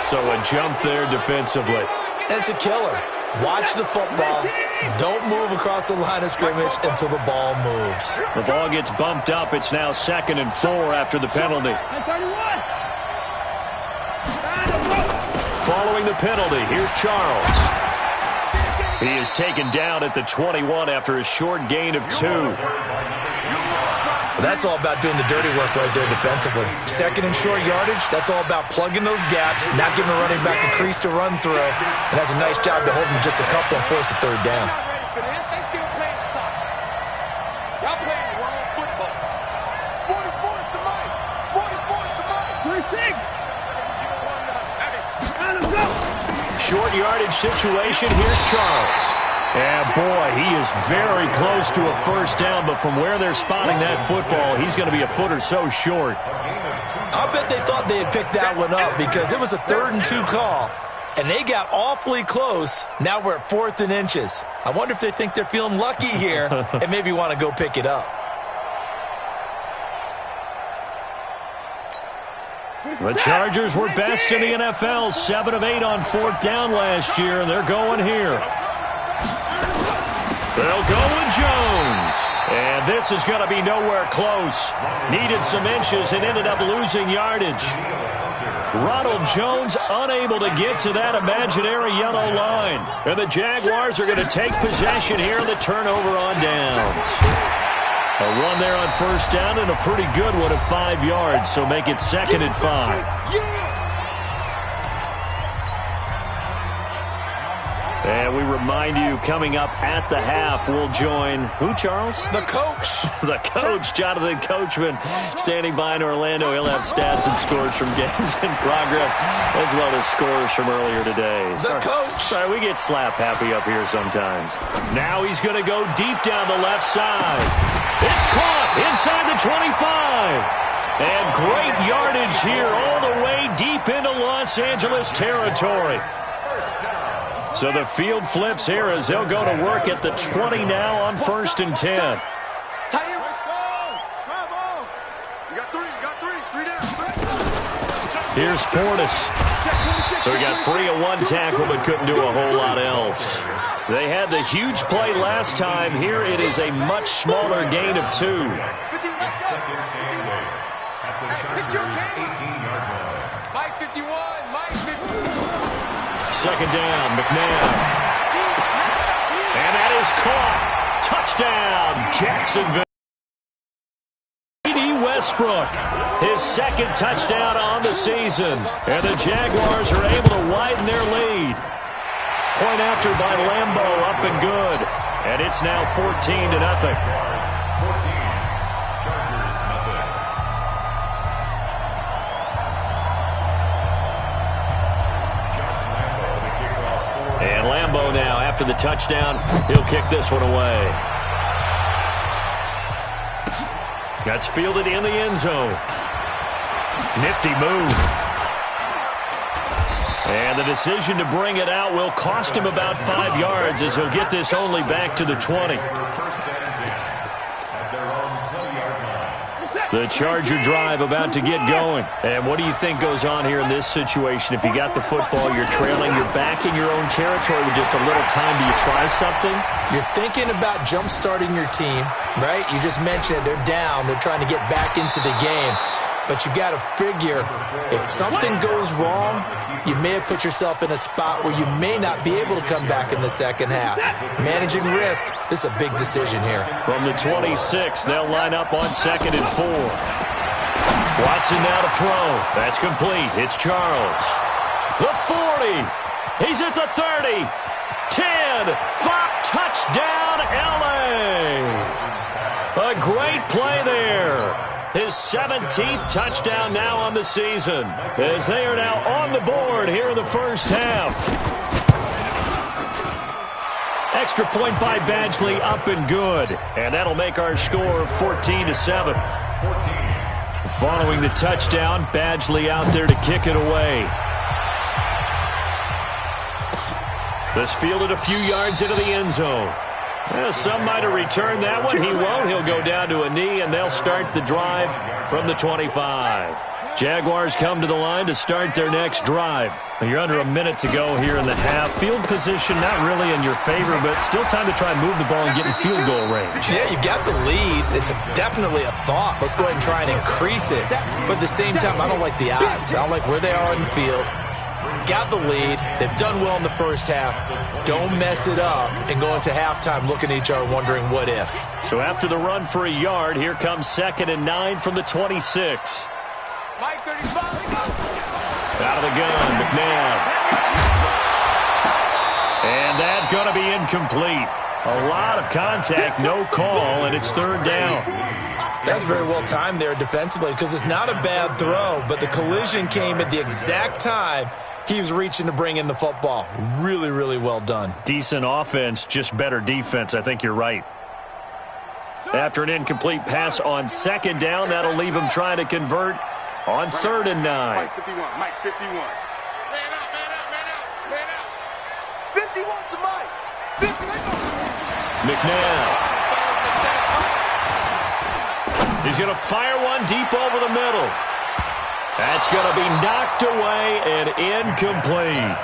So a jump there defensively. And it's a killer. Watch the football. Don't move across the line of scrimmage until the ball moves. The ball gets bumped up. It's now 2nd and 4 after the penalty. Following the penalty, here's Charles. He is taken down at the 21 after a short gain of 2. That's all about doing the dirty work right there defensively. 2nd and short yardage, that's all about plugging those gaps, not giving a running back a crease to run through, and has a nice job to hold them just a couple and force a 3rd down. They still playing soccer. Y'all playing wrong football. 44's the mic. 44's the mic. 26. Short yardage situation. Here's Charles. And boy, he is very close to a 1st down, but from where they're spotting that football, he's going to be a foot or so short. I bet they thought they had picked that one up because it was a 3rd and 2 call, and they got awfully close. Now we're at 4th and inches. I wonder if they think they're feeling lucky here and maybe want to go pick it up. The Chargers were best in the NFL, 7 of 8 on 4th down last year, and they're going here. They'll go with Jones. And this is going to be nowhere close. Needed some inches and ended up losing yardage. Ronald Jones unable to get to that imaginary yellow line. And the Jaguars are going to take possession here on the turnover on downs. A run there on 1st down and a pretty good one of 5 yards, so make it 2nd and 5. And we remind you, coming up at the half, we'll join who, Charles? The coach. The coach, Jonathan Coachman, standing by in Orlando. He'll have stats and scores from games in progress, as well as scores from earlier today. The coach. Sorry, we get slap happy up here sometimes. Now he's going to go deep down the left side. It's caught inside the 25. And great yardage here all the way deep into Los Angeles territory. So the field flips here as they'll go to work at the 20 now on 1st and 10. Here's Portis. So he got free of 1 tackle but couldn't do a whole lot else. They had the huge play last time. Here it is a much smaller gain of 2. Mike 51, Mike 51. 2nd down, McNabb. And that is caught. Touchdown, Jacksonville. A.D. Westbrook, his 2nd touchdown on the season. And the Jaguars are able to widen their lead. Point after by Lambo, up and good. And it's now 14-0. And Lambo now, after the touchdown, he'll kick this one away. That's fielded in the end zone. Nifty move. And the decision to bring it out will cost him about 5 yards as he'll get this only back to the 20. The Charger drive about to get going. And what do you think goes on here in this situation? If you got the football, you're trailing, you're back in your own territory with just a little time. Do you try something? You're thinking about jump-starting your team, right? You just mentioned it. They're down. They're trying to get back into the game. But you got to figure, if something goes wrong, you may have put yourself in a spot where you may not be able to come back in the second half. Managing risk, this is a big decision here. From the 26, they'll line up on 2nd and 4. Watson now to throw. That's complete. It's Charles. The 40. He's at the 30. 10. 5. Touchdown, L.A. A great play there. His 17th touchdown now on the season, as they are now on the board here in the first half. Extra point by Badgley, up and good. And that'll make our score 14-7. Following the touchdown, Badgley out there to kick it away. This fielded a few yards into the end zone. Well, some might have returned that one. He won't. He'll go down to a knee, and they'll start the drive from the 25. Jaguars come to the line to start their next drive. You're under a minute to go here in the half. Field position not really in your favor, but still time to try and move the ball and get in field goal range. Yeah, you've got the lead. It's definitely a thought. Let's go ahead and try and increase it. But at the same time, I don't like the odds. I don't like where they are in the field. Got the lead. They've done well in the first half. Don't mess it up and go into halftime looking at each other wondering what if. So after the run for a yard, here comes 2nd and 9 from the 26. Mike 35. Out of the gun, McNabb. And that's going to be incomplete. A lot of contact, no call, and it's 3rd down. That's very well timed there defensively because it's not a bad throw, but the collision came at the exact time he was reaching to bring in the football. Really, really well done. Decent offense, just better defense. I think you're right. After an incomplete pass on 2nd down, that'll leave him trying to convert on 3rd and 9. Mike 51. Mike 51. Man out, Man out. 51 to Mike. 50. McNabb. He's going to fire one deep over the middle. That's going to be knocked away and incomplete.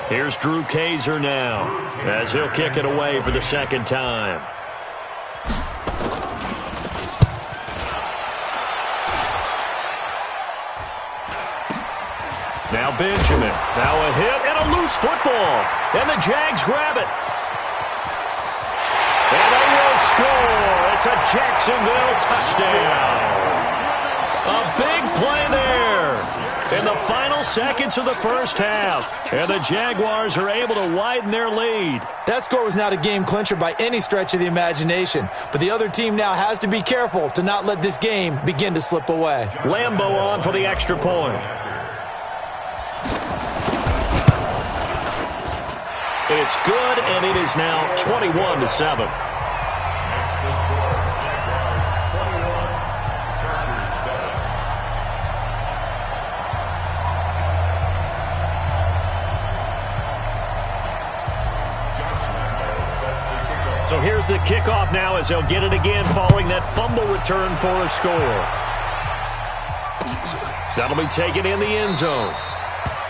Here's Drew Kaiser now as he'll kick it away for the 2nd time. Now Benjamin. Now a hit and a loose football. And the Jags grab it. And they will score. It's a Jacksonville touchdown. A big play there in the final seconds of the first half. And the Jaguars are able to widen their lead. That score was not a game clincher by any stretch of the imagination. But the other team now has to be careful to not let this game begin to slip away. Lambeau on for the extra point. It's good, and it is now 21-7. So here's the kickoff now as they'll get it again following that fumble return for a score. That'll be taken in the end zone.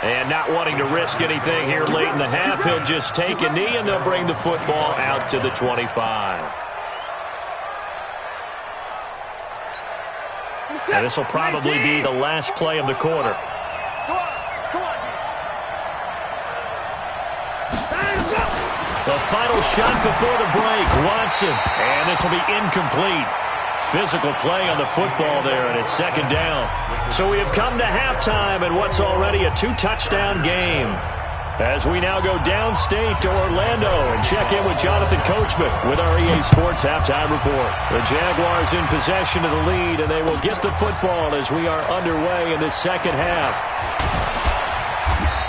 And not wanting to risk anything here late in the half, he'll just take a knee, and they'll bring the football out to the 25. And this will probably be the last play of the quarter. The final shot before the break, Watson. And this will be incomplete. Physical play on the football there, and it's 2nd down. So we have come to halftime in what's already a 2-touchdown game. As we now go downstate to Orlando and check in with Jonathan Coachman with our EA Sports Halftime Report. The Jaguars in possession of the lead, and they will get the football as we are underway in the second half.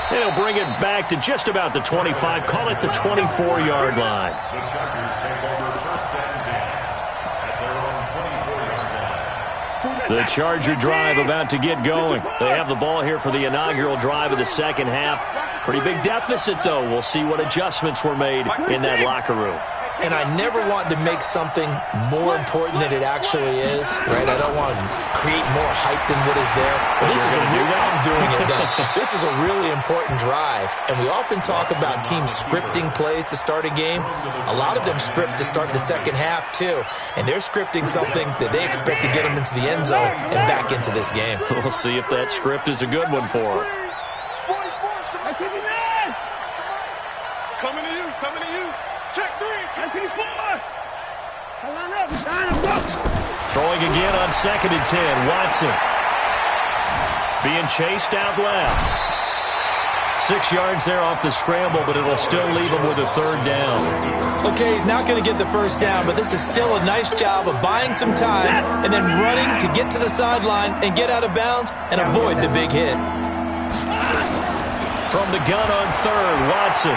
They'll bring it back to just about the 25, call it the 24-yard line. The Chargers take over 1st and 10 at their own 24-yard line. The Charger drive about to get going. They have the ball here for the inaugural drive of the second half. Pretty big deficit, though. We'll see what adjustments were made in that locker room. And I never want to make something more important than it actually is, right? I don't want to create more hype than what is there. But this is a real, I'm doing it then. This is a really important drive. And we often talk about teams scripting plays to start a game. A lot of them script to start the second half, too. And they're scripting something that they expect to get them into the end zone and back into this game. We'll see if that script is a good one for them. Coming to you. Check 3. Check 4. Throwing again on 2nd and 10. Watson being chased out left. 6 yards there off the scramble, but it'll still leave him with a 3rd down. Okay, he's not going to get the first down, but this is still a nice job of buying some time and then running to get to the sideline and get out of bounds and avoid the big hit. From the gun on 3rd, Watson.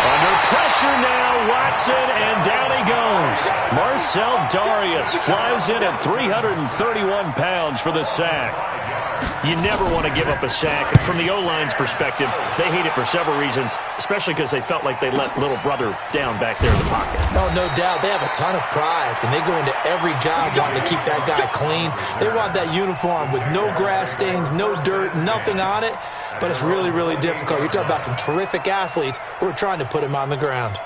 Under pressure now, Watson, and down he goes. Marcel Darius flies in at 331 pounds for the sack. You never want to give up a sack. And from the O-line's perspective, they hate it for several reasons, especially because they felt like they let little brother down back there in the pocket. No doubt. They have a ton of pride, and they go into every job wanting to keep that guy clean. They want that uniform with no grass stains, no dirt, nothing on it. But it's really, really difficult. You're talking about some terrific athletes who are trying to put him on the ground.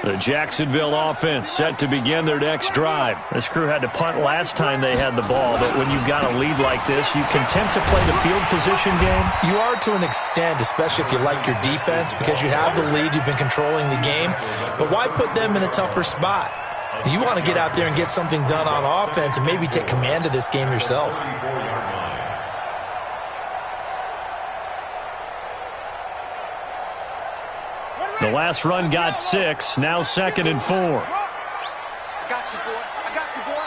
The Jacksonville offense set to begin their next drive. This crew had to punt last time they had the ball, but when you've got a lead like this, you content to play the field position game? You are to an extent, especially if you like your defense, because you have the lead, you've been controlling the game. But why put them in a tougher spot? You want to get out there and get something done on offense and maybe take command of this game yourself. The last run got 6, now 2nd and 4. I got you, boy. I got you, boy.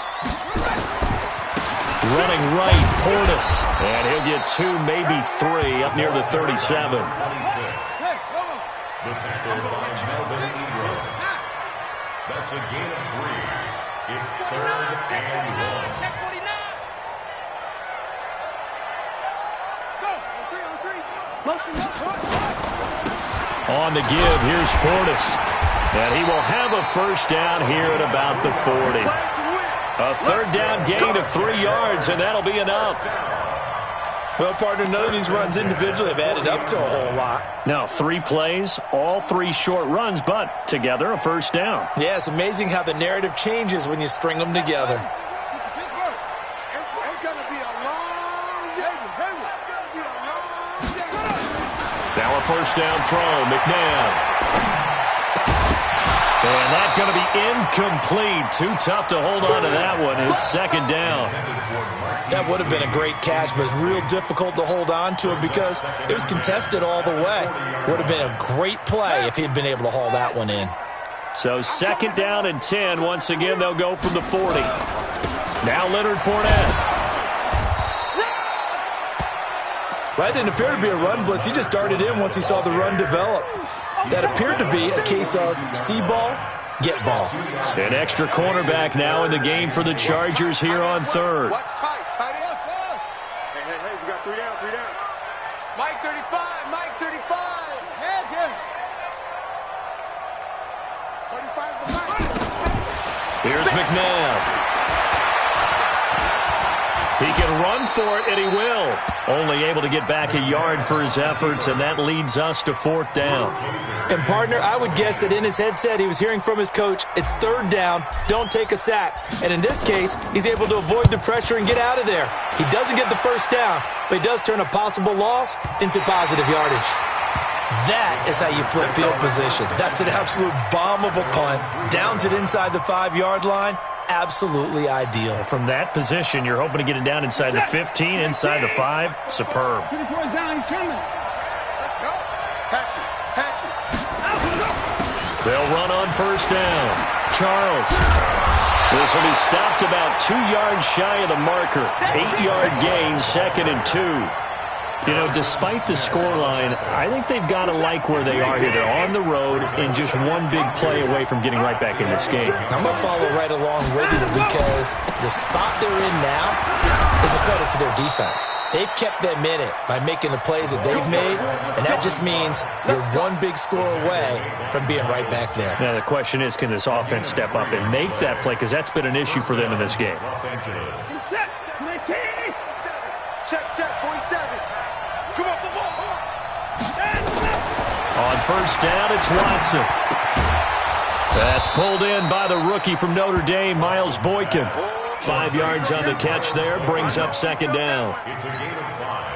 Running right, Portis. And he'll get 2, maybe 3, up near the 37. The tackle by Melvin Ingram. That's a gain of 3. It's 3rd and 1. Check 49. Go. On 3. Motion, On the give, here's Portis. And he will have a first down here at about the 40. A 3rd down gain of 3 yards, and that'll be enough. Well, partner, none of these runs individually have added up to a whole lot. Now, 3 plays, all 3 short runs, but together a first down. Yeah, it's amazing how the narrative changes when you string them together. Now a first down throw, McNabb. And that's going to be incomplete. Too tough to hold on to that one. It's 2nd down. That would have been a great catch, but it's real difficult to hold on to it because it was contested all the way. Would have been a great play if he'd been able to haul that one in. So 2nd down and 10. Once again, they'll go from the 40. Now Leonard Fournette. That didn't appear to be a run blitz. He just darted in once he saw the run develop. That appeared to be a case of see ball, get ball. An extra cornerback now in the game for the Chargers here on 3rd. Watch tight. Tight ass. Hey, we got 3 down. Mike 35. Mike 35. Hands here. 35's the Mike. Here's McNabb. He can run for it, and he will. Only able to get back a yard for his efforts, and that leads us to 4th down. And, partner, I would guess that in his headset he was hearing from his coach, it's 3rd down, don't take a sack. And in this case, he's able to avoid the pressure and get out of there. He doesn't get the first down, but he does turn a possible loss into positive yardage. That is how you flip field position. That's an absolute bomb of a punt. Downs it inside the 5-yard line. Absolutely ideal. From that position, you're hoping to get it down inside the 15, inside the 5. Superb. Down, coming. Let's go. Patch it. They'll run on first down. Charles. This will be stopped about 2 yards shy of the marker. 8-yard gain, 2nd and 2. You know, despite the scoreline, I think they've got to like where they are here. They're on the road and just one big play away from getting right back in this game. I'm going to follow right along with you because the spot they're in now is a credit to their defense. They've kept them in it by making the plays that they've made, and that just means you're one big score away from being right back there. Now, the question is, can this offense step up and make that play? Because that's been an issue for them in this game. Set. 19. Check. 47. Come up the ball. On first down, it's Watson. That's pulled in by the rookie from Notre Dame, Miles Boykin. 5 yards on the catch there, brings up 2nd down. It's a gain of 5.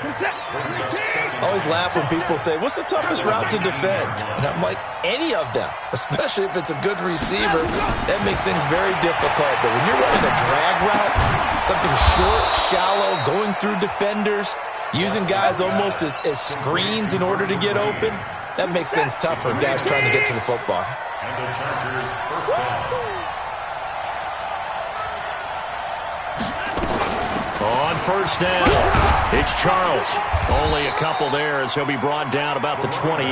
I always laugh when people say, what's the toughest route to defend? And I'm like, any of them, especially if it's a good receiver. That makes things very difficult. But when you're running a drag route, something short, shallow, going through defenders, using guys almost as screens in order to get open, that makes things tough for guys trying to get to the football. And the Chargers first down. On first down, it's Charles. Only a couple there as he'll be brought down about the 28.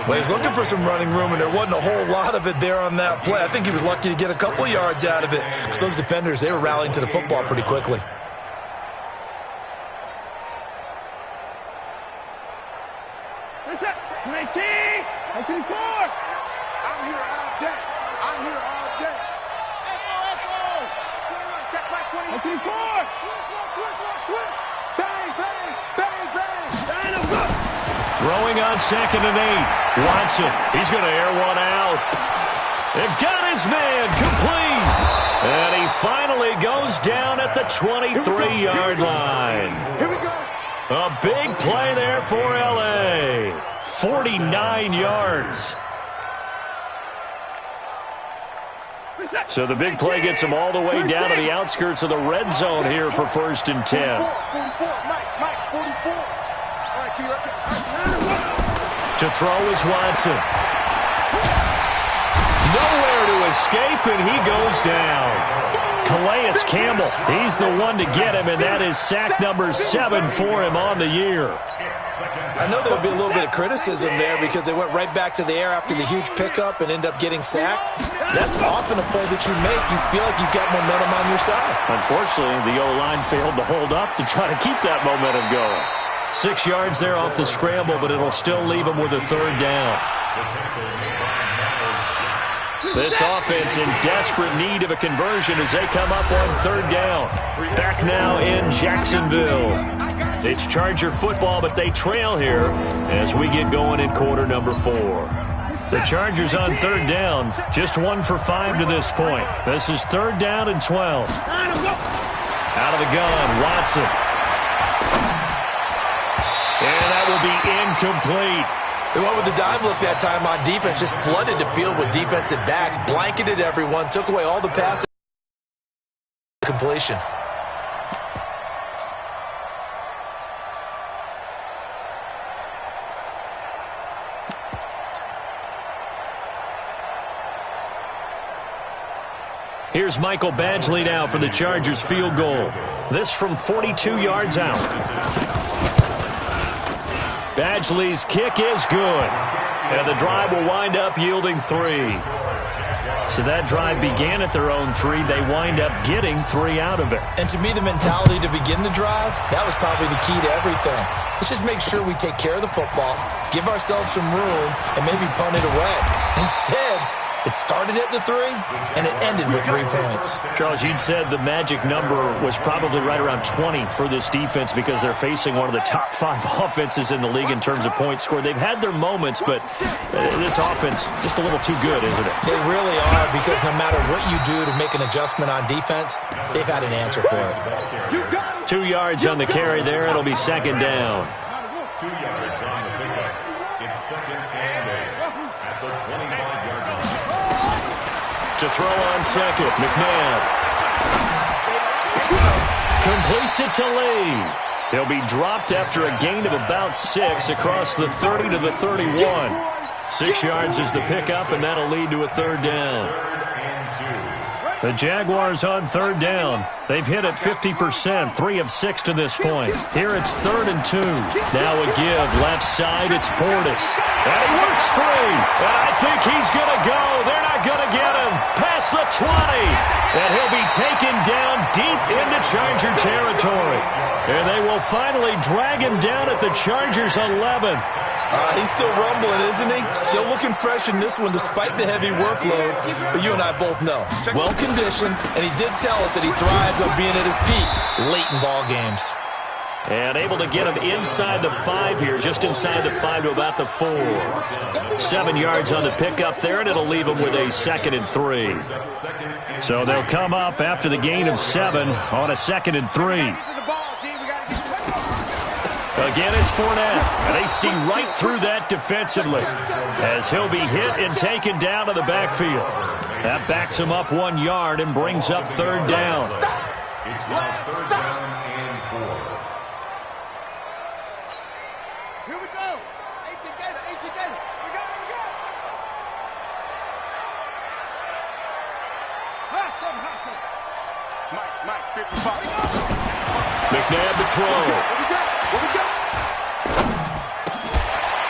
Well, he's looking for some running room, and there wasn't a whole lot of it there on that play. I think he was lucky to get a couple yards out of it because those defenders, they were rallying to the football pretty quickly. Throwing on 2nd and 8. Watson, he's going to air one out. It got his man complete. And he finally goes down at the 23-yard line. Here we go. A big play there for L.A. 49 yards. So the big play gets him all the way down to the outskirts of the red zone here for 1st and 10. 44, Mike, 44. All right, T, let's to throw is Watson. Nowhere to escape, and he goes down. Calais Campbell, he's the one to get him, and that is sack number 7 for him on the year. I know there will be a little bit of criticism there because they went right back to the air after the huge pickup and end up getting sacked. That's often a play that you make. You feel like you've got momentum on your side. Unfortunately, the O-line failed to hold up to try to keep that momentum going. 6 yards there off the scramble, but it'll still leave him with a 3rd down. This offense in desperate need of a conversion as they come up on 3rd down. Back now in Jacksonville. It's Charger football, but they trail here as we get going in quarter number 4. The Chargers on 3rd down, just 1 for 5 to this point. This is 3rd down and 12. Out of the gun, Watson. And that will be incomplete. They went with the dive look that time on defense, just flooded the field with defensive backs, blanketed everyone, took away all the passes. Completion. Here's Michael Badgley now for the Chargers field goal. This from 42 yards out. Badgley's kick is good. And the drive will wind up yielding 3. So that drive began at their own 3. They wind up getting 3 out of it. And to me, the mentality to begin the drive, that was probably the key to everything. Let's just make sure we take care of the football, give ourselves some room, and maybe punt it away. Instead, it started at the 3, and it ended with 3 points. Charles, you'd said the magic number was probably right around 20 for this defense because they're facing one of the top 5 offenses in the league in terms of points scored. They've had their moments, but this offense just a little too good, isn't it? They really are, because no matter what you do to make an adjustment on defense, they've had an answer for it. 2 yards on the carry there. It'll be 2nd down. 2 yards on the pickup. It's 2nd and 8 at the 25-yard line. To throw on 2nd, McNabb. Completes it to Lee. He'll be dropped after a gain of about 6 across the 30 to the 31. 6 yards is the pickup, and that'll lead to a 3rd down. The Jaguars on 3rd down. They've hit it 50%, 3 of 6 to this point. Here it's 3rd and 2. Now a give, left side, it's Portis. And he works 3. And I think he's going to go. They're not going to get him. Past the 20. And he'll be taken down deep into Charger territory. And they will finally drag him down at the Chargers 11. He's still rumbling, isn't he? Still looking fresh in this one despite the heavy workload. But you and I both know. Well-conditioned, and he did tell us that he thrives on being at his peak late in ball games. And able to get him inside the 5 here, just inside the 5 to about the 4. 7 yards on the pickup there, and it'll leave him with a 2nd and 3. So they'll come up after the gain of 7 on a 2nd and 3. Again, it's Fournette, and they see right through that defensively as he'll be hit and taken down to the backfield. That backs him up 1 yard and brings up 3rd down. It's now 3rd down and 4. Here we go. 18 Gator, 18 Gator. We go. Hustle. Mike, 55. McNabb to throw.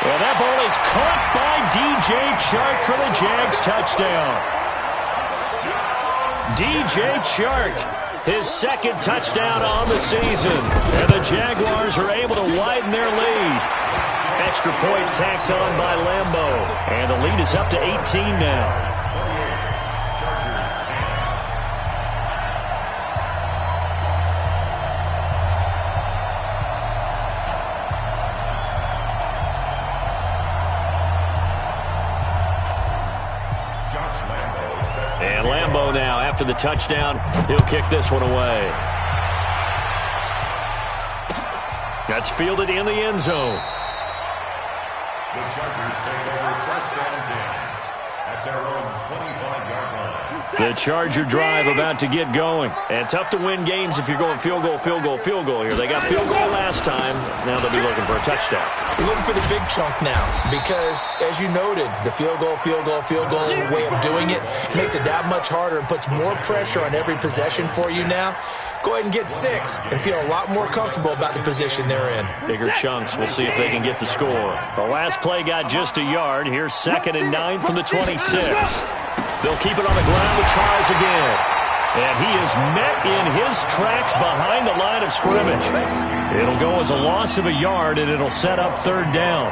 Well, that ball is caught by DJ Chark for the Jags touchdown. DJ Chark, his 2nd touchdown on the season. And the Jaguars are able to widen their lead. Extra point tacked on by Lambeau. And the lead is up to 18 now. combo now. After the touchdown, he'll kick this one away. That's fielded in the end zone. The Chargers take over first down 10 at their own 25-yard line. The Charger drive about to get going. And tough to win games if you're going field goal, field goal, field goal here. They got field goal last time. Now they'll be looking for a touchdown. You're looking for the big chunk now because, as you noted, the field goal way of doing it makes it that much harder and puts more pressure on every possession for you now. Go ahead and get 6 and feel a lot more comfortable about the position they're in. Bigger chunks. We'll see if they can get the score. The last play got just a yard. Here's 2nd and 9 from the 26. They'll keep it on the ground with Charles again. And he is met in his tracks behind the line of scrimmage. It'll go as a loss of a yard, and it'll set up 3rd down.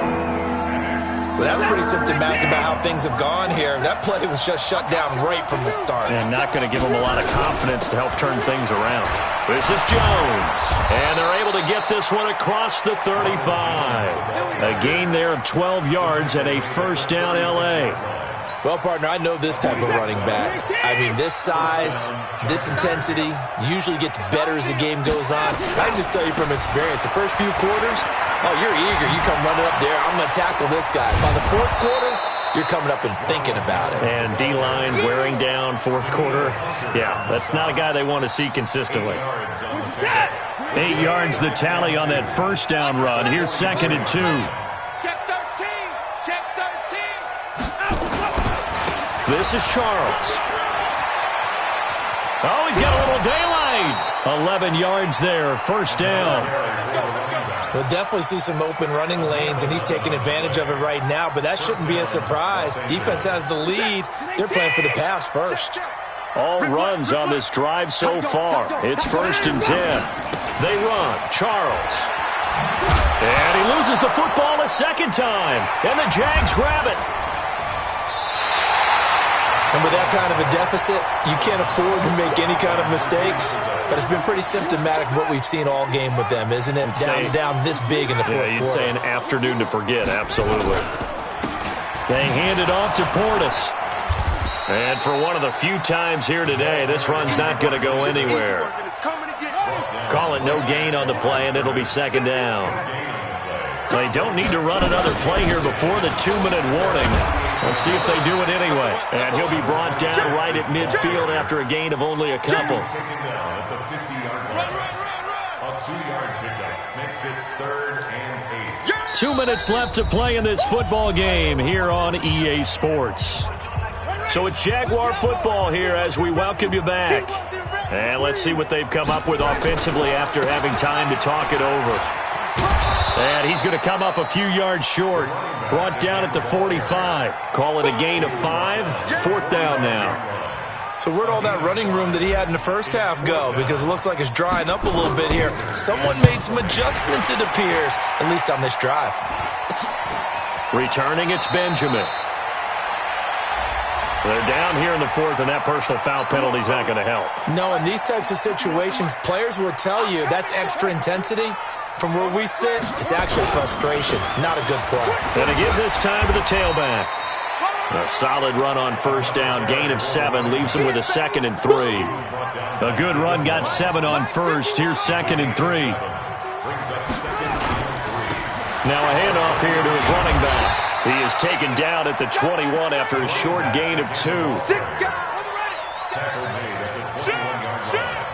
Well, that's pretty symptomatic about how things have gone here. That play was just shut down right from the start. And not going to give them a lot of confidence to help turn things around. This is Jones. And they're able to get this one across the 35. A gain there of 12 yards and a 1st down L.A. Well, partner, I know this type of running back. I mean, this size, this intensity usually gets better as the game goes on. I can just tell you from experience, the first few quarters, oh, you're eager. You come running up there, I'm going to tackle this guy. By the 4th quarter, you're coming up and thinking about it. And D-line wearing down 4th quarter. Yeah, that's not a guy they want to see consistently. 8 yards the tally on that 1st down run. Here's 2nd and 2. This is Charles. Oh, he's got a little daylight. 11 yards there, 1st down. We'll definitely see some open running lanes, and he's taking advantage of it right now, but that shouldn't be a surprise. Defense has the lead. They're playing for the pass first. All runs on this drive so far. It's 1st and 10. They run. Charles. And he loses the football a 2nd time. And the Jags grab it. And with that kind of a deficit, you can't afford to make any kind of mistakes. But it's been pretty symptomatic of what we've seen all game with them, isn't it? Down this big in the 4th quarter. Yeah, you'd say an afternoon to forget, absolutely. They hand it off to Portis. And for one of the few times here today, this run's not going to go anywhere. Call it no gain on the play, and it'll be 2nd down. They don't need to run another play here before the 2-minute warning. Let's see if they do it anyway. And he'll be brought down right at midfield after a gain of only a couple. A 2-yard pickup makes it 3rd and 8. 2 minutes left to play in this football game here on EA Sports. So it's Jaguar football here as we welcome you back. And let's see what they've come up with offensively after having time to talk it over. And he's going to come up a few yards short. Brought down at the 45. Call it a gain of 5. 4th down now. So where'd all that running room that he had in the first half go? Because it looks like it's drying up a little bit here. Someone made some adjustments, it appears, at least on this drive. Returning, it's Benjamin. They're down here in the 4th, and that personal foul penalty's not going to help. No, in these types of situations, players will tell you that's extra intensity. From where we sit, it's actually frustration, not a good play. And to give this time to the tailback. A solid run on 1st down, gain of 7, leaves him with a 2nd and 3. A good run got 7 on 1st. Here's 2nd and 3. Now a handoff here to his running back. He is taken down at the 21 after a short gain of 2. Tackle made at the 21-yard line.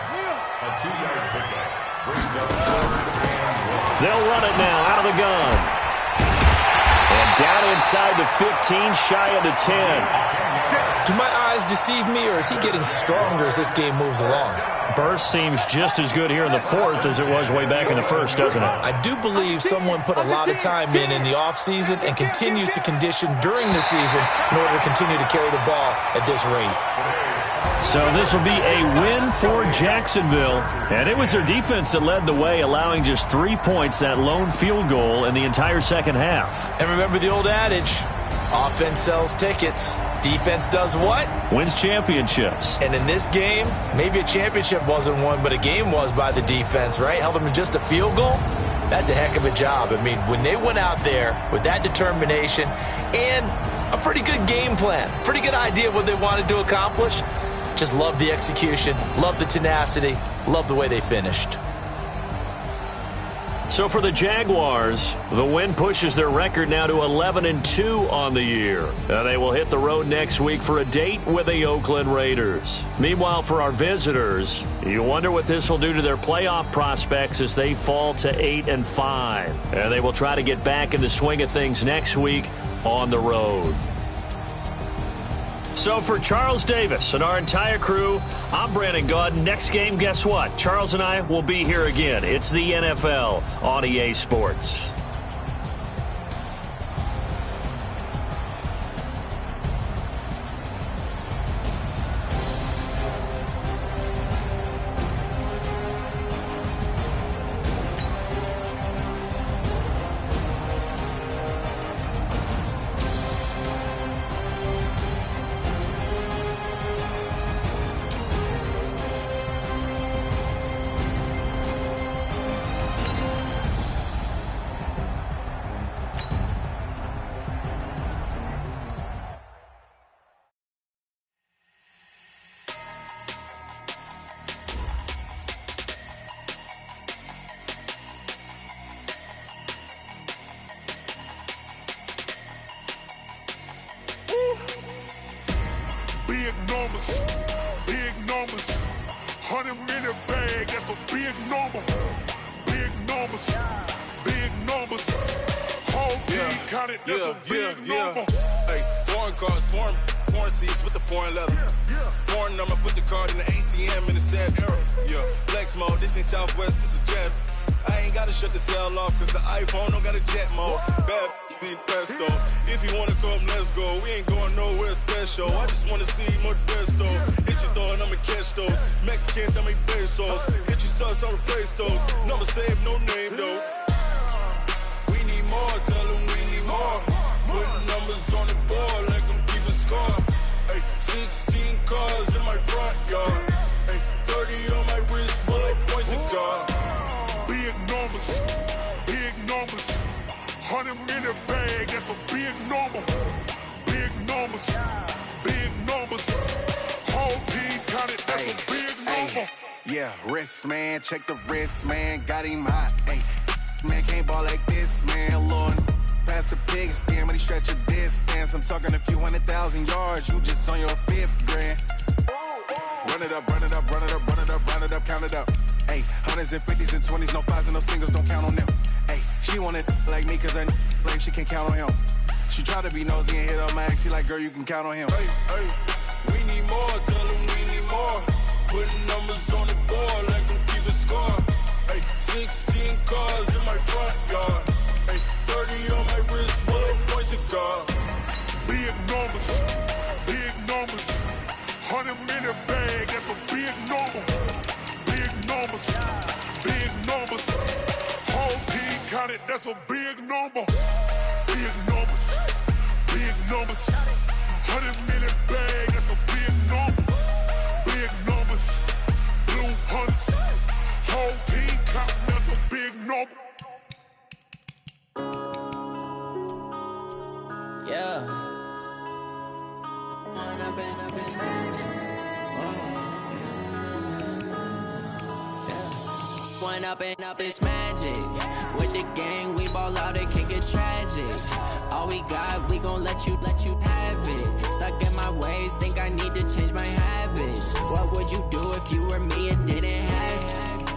A 2-yard pickup brings up 3rd and 1. They'll run it now out of the gun. And down inside the 15, shy of the 10. Do my eyes deceive me, or is he getting stronger as this game moves along? Burst seems just as good here in the 4th as it was way back in the 1st, doesn't it? I do believe someone put a lot of time in the offseason and continues to condition during the season in order to continue to carry the ball at this rate. So this will be a win for Jacksonville. And it was their defense that led the way, allowing just 3 points, that lone field goal in the entire 2nd half. And remember the old adage, offense sells tickets. Defense does what? Wins championships. And in this game, maybe a championship wasn't won, but a game was by the defense, right? Held them to just a field goal. That's a heck of a job. I mean, when they went out there with that determination and a pretty good game plan, pretty good idea of what they wanted to accomplish, Just love the execution, love the tenacity, love the way they finished. So for the Jaguars, the win pushes their record now to 11-2 on the year. They will hit the road next week for a date with the Oakland Raiders. Meanwhile, for our visitors, you wonder what this will do to their playoff prospects as they fall to 8-5. And they will try to get back in the swing of things next week on the road. So for Charles Davis and our entire crew, I'm Brandon Gaudin. Next game, guess what? Charles and I will be here again. It's the NFL on EA Sports. Big numbers, 100-minute bag, that's a big number. Big numbers, whole team counted, that's a big number. Hey, foreign cars, foreign seats with the foreign leather. Foreign number, put the card in the ATM in the sad era. Yeah, flex mode, this ain't Southwest, this is jet. I ain't gotta shut the cell off, cause the iPhone don't got a jet mode. Bad need pesto. If you wanna come, let's go. We ain't going nowhere special. I just wanna see more desto. Hit your throw and I'ma catch those. Mexican, dummy pesos. Hit your sauce, I'll replace those. Number save, no name though. We need more, tell them we need more. Putting numbers on the board, like them keep a score. Hey, 16 cars in my front yard. Hey, 30 on my wrist, bullet points of God. Big numbers, 100-minute bag, that's a big number. Big numbers, whole team counted, that's a big number. Yeah, wrist, man, check the wrist, man, got him hot, ayy. Man, can't ball like this, man, Lord. Past the pig skin, when he stretch a distance. I'm talking a few 100,000 yards, you just on your 5th grand. Run it up, count it up. Ayy, 100s and 50s and 20s, no 5s and no singles, don't count on them. Ayy, she want it like me, cause her lame, she can't count on him. She try to be nosy and hit up my ex, she like, girl, you can count on him. Hey, we need more, tell them we need more. Putting numbers on the board, like them keep a score. Hey, 16 cars in my front yard. Hey, 30 on my wrist, bullet points of God. Big numbers, 100-minute bag, that's a big number. Big numbers, whole team counted, that's a big number. Big numbers, 100-minute bag, that's a big number. Big numbers, blue hunts, whole team counting, that's a big number. Yeah. One up and up is magic. With the gang, we ball out, it can get tragic. All we got, we gon' let you have it. Stuck in my ways, think I need to change my habits. What would you do if you were me and didn't have it?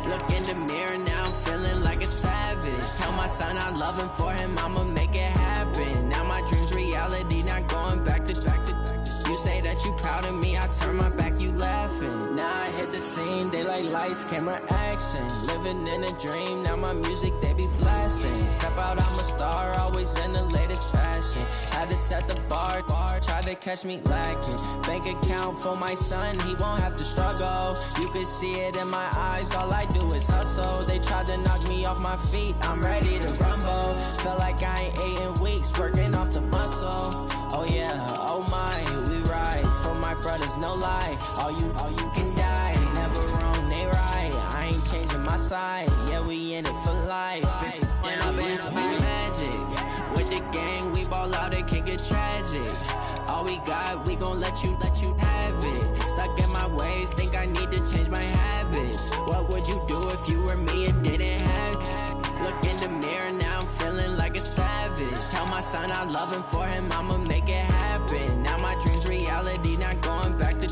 Look in the mirror now, I'm feeling like a savage. Tell my son I love him, for him I'ma make it happen. Now my dream's reality, not going back to. You say that you proud of me, I turn my back, you laughing. Now I hit the scene, they like lights, camera, action. Living in a dream, now my music, they be blasting. Step out, I'm a star, always in the latest fashion. Had to set the bar, try to catch me lacking. Bank account for my son, he won't have to struggle. You can see it in my eyes, all I do is hustle. They tried to knock me off my feet, I'm ready to rumble. Feel like I ain't ate in weeks, working off the muscle. Oh yeah, oh my, we ride for my brothers, no lie. All you can die, never wrong, they right. I ain't changing my side, yeah, we in it for life. And I've been magic. With the gang, we ball out, it can get tragic. All we got, we gon' let you have it. Stuck in my ways, think I need to change my habits. What would you do if you were me and didn't have it? Look in the mirror, now I'm feeling like a savage. Tell my son I love him, for him I'ma make it happen. Now my dream's reality, not going back to.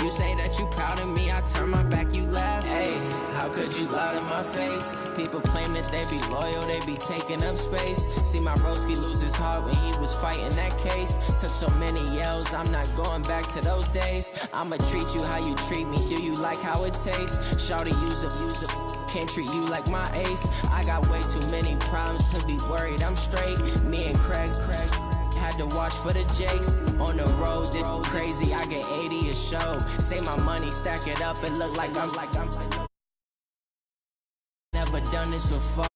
You say that you proud of me, I turn my back, you laugh. Hey, how could you lie to my face? People claim that they be loyal, they be taking up space. See my broski lose his heart when he was fighting that case. Took so many yells, I'm not going back to those days. I'ma treat you how you treat me, do you like how it tastes? Shawty, use up, can't treat you like my ace. I got way too many problems to be worried, I'm straight. Me and Craig had to watch for the Jakes. On the road, this crazy, I get 80 a show. Say my money, stack it up, it look like I'm never done this before.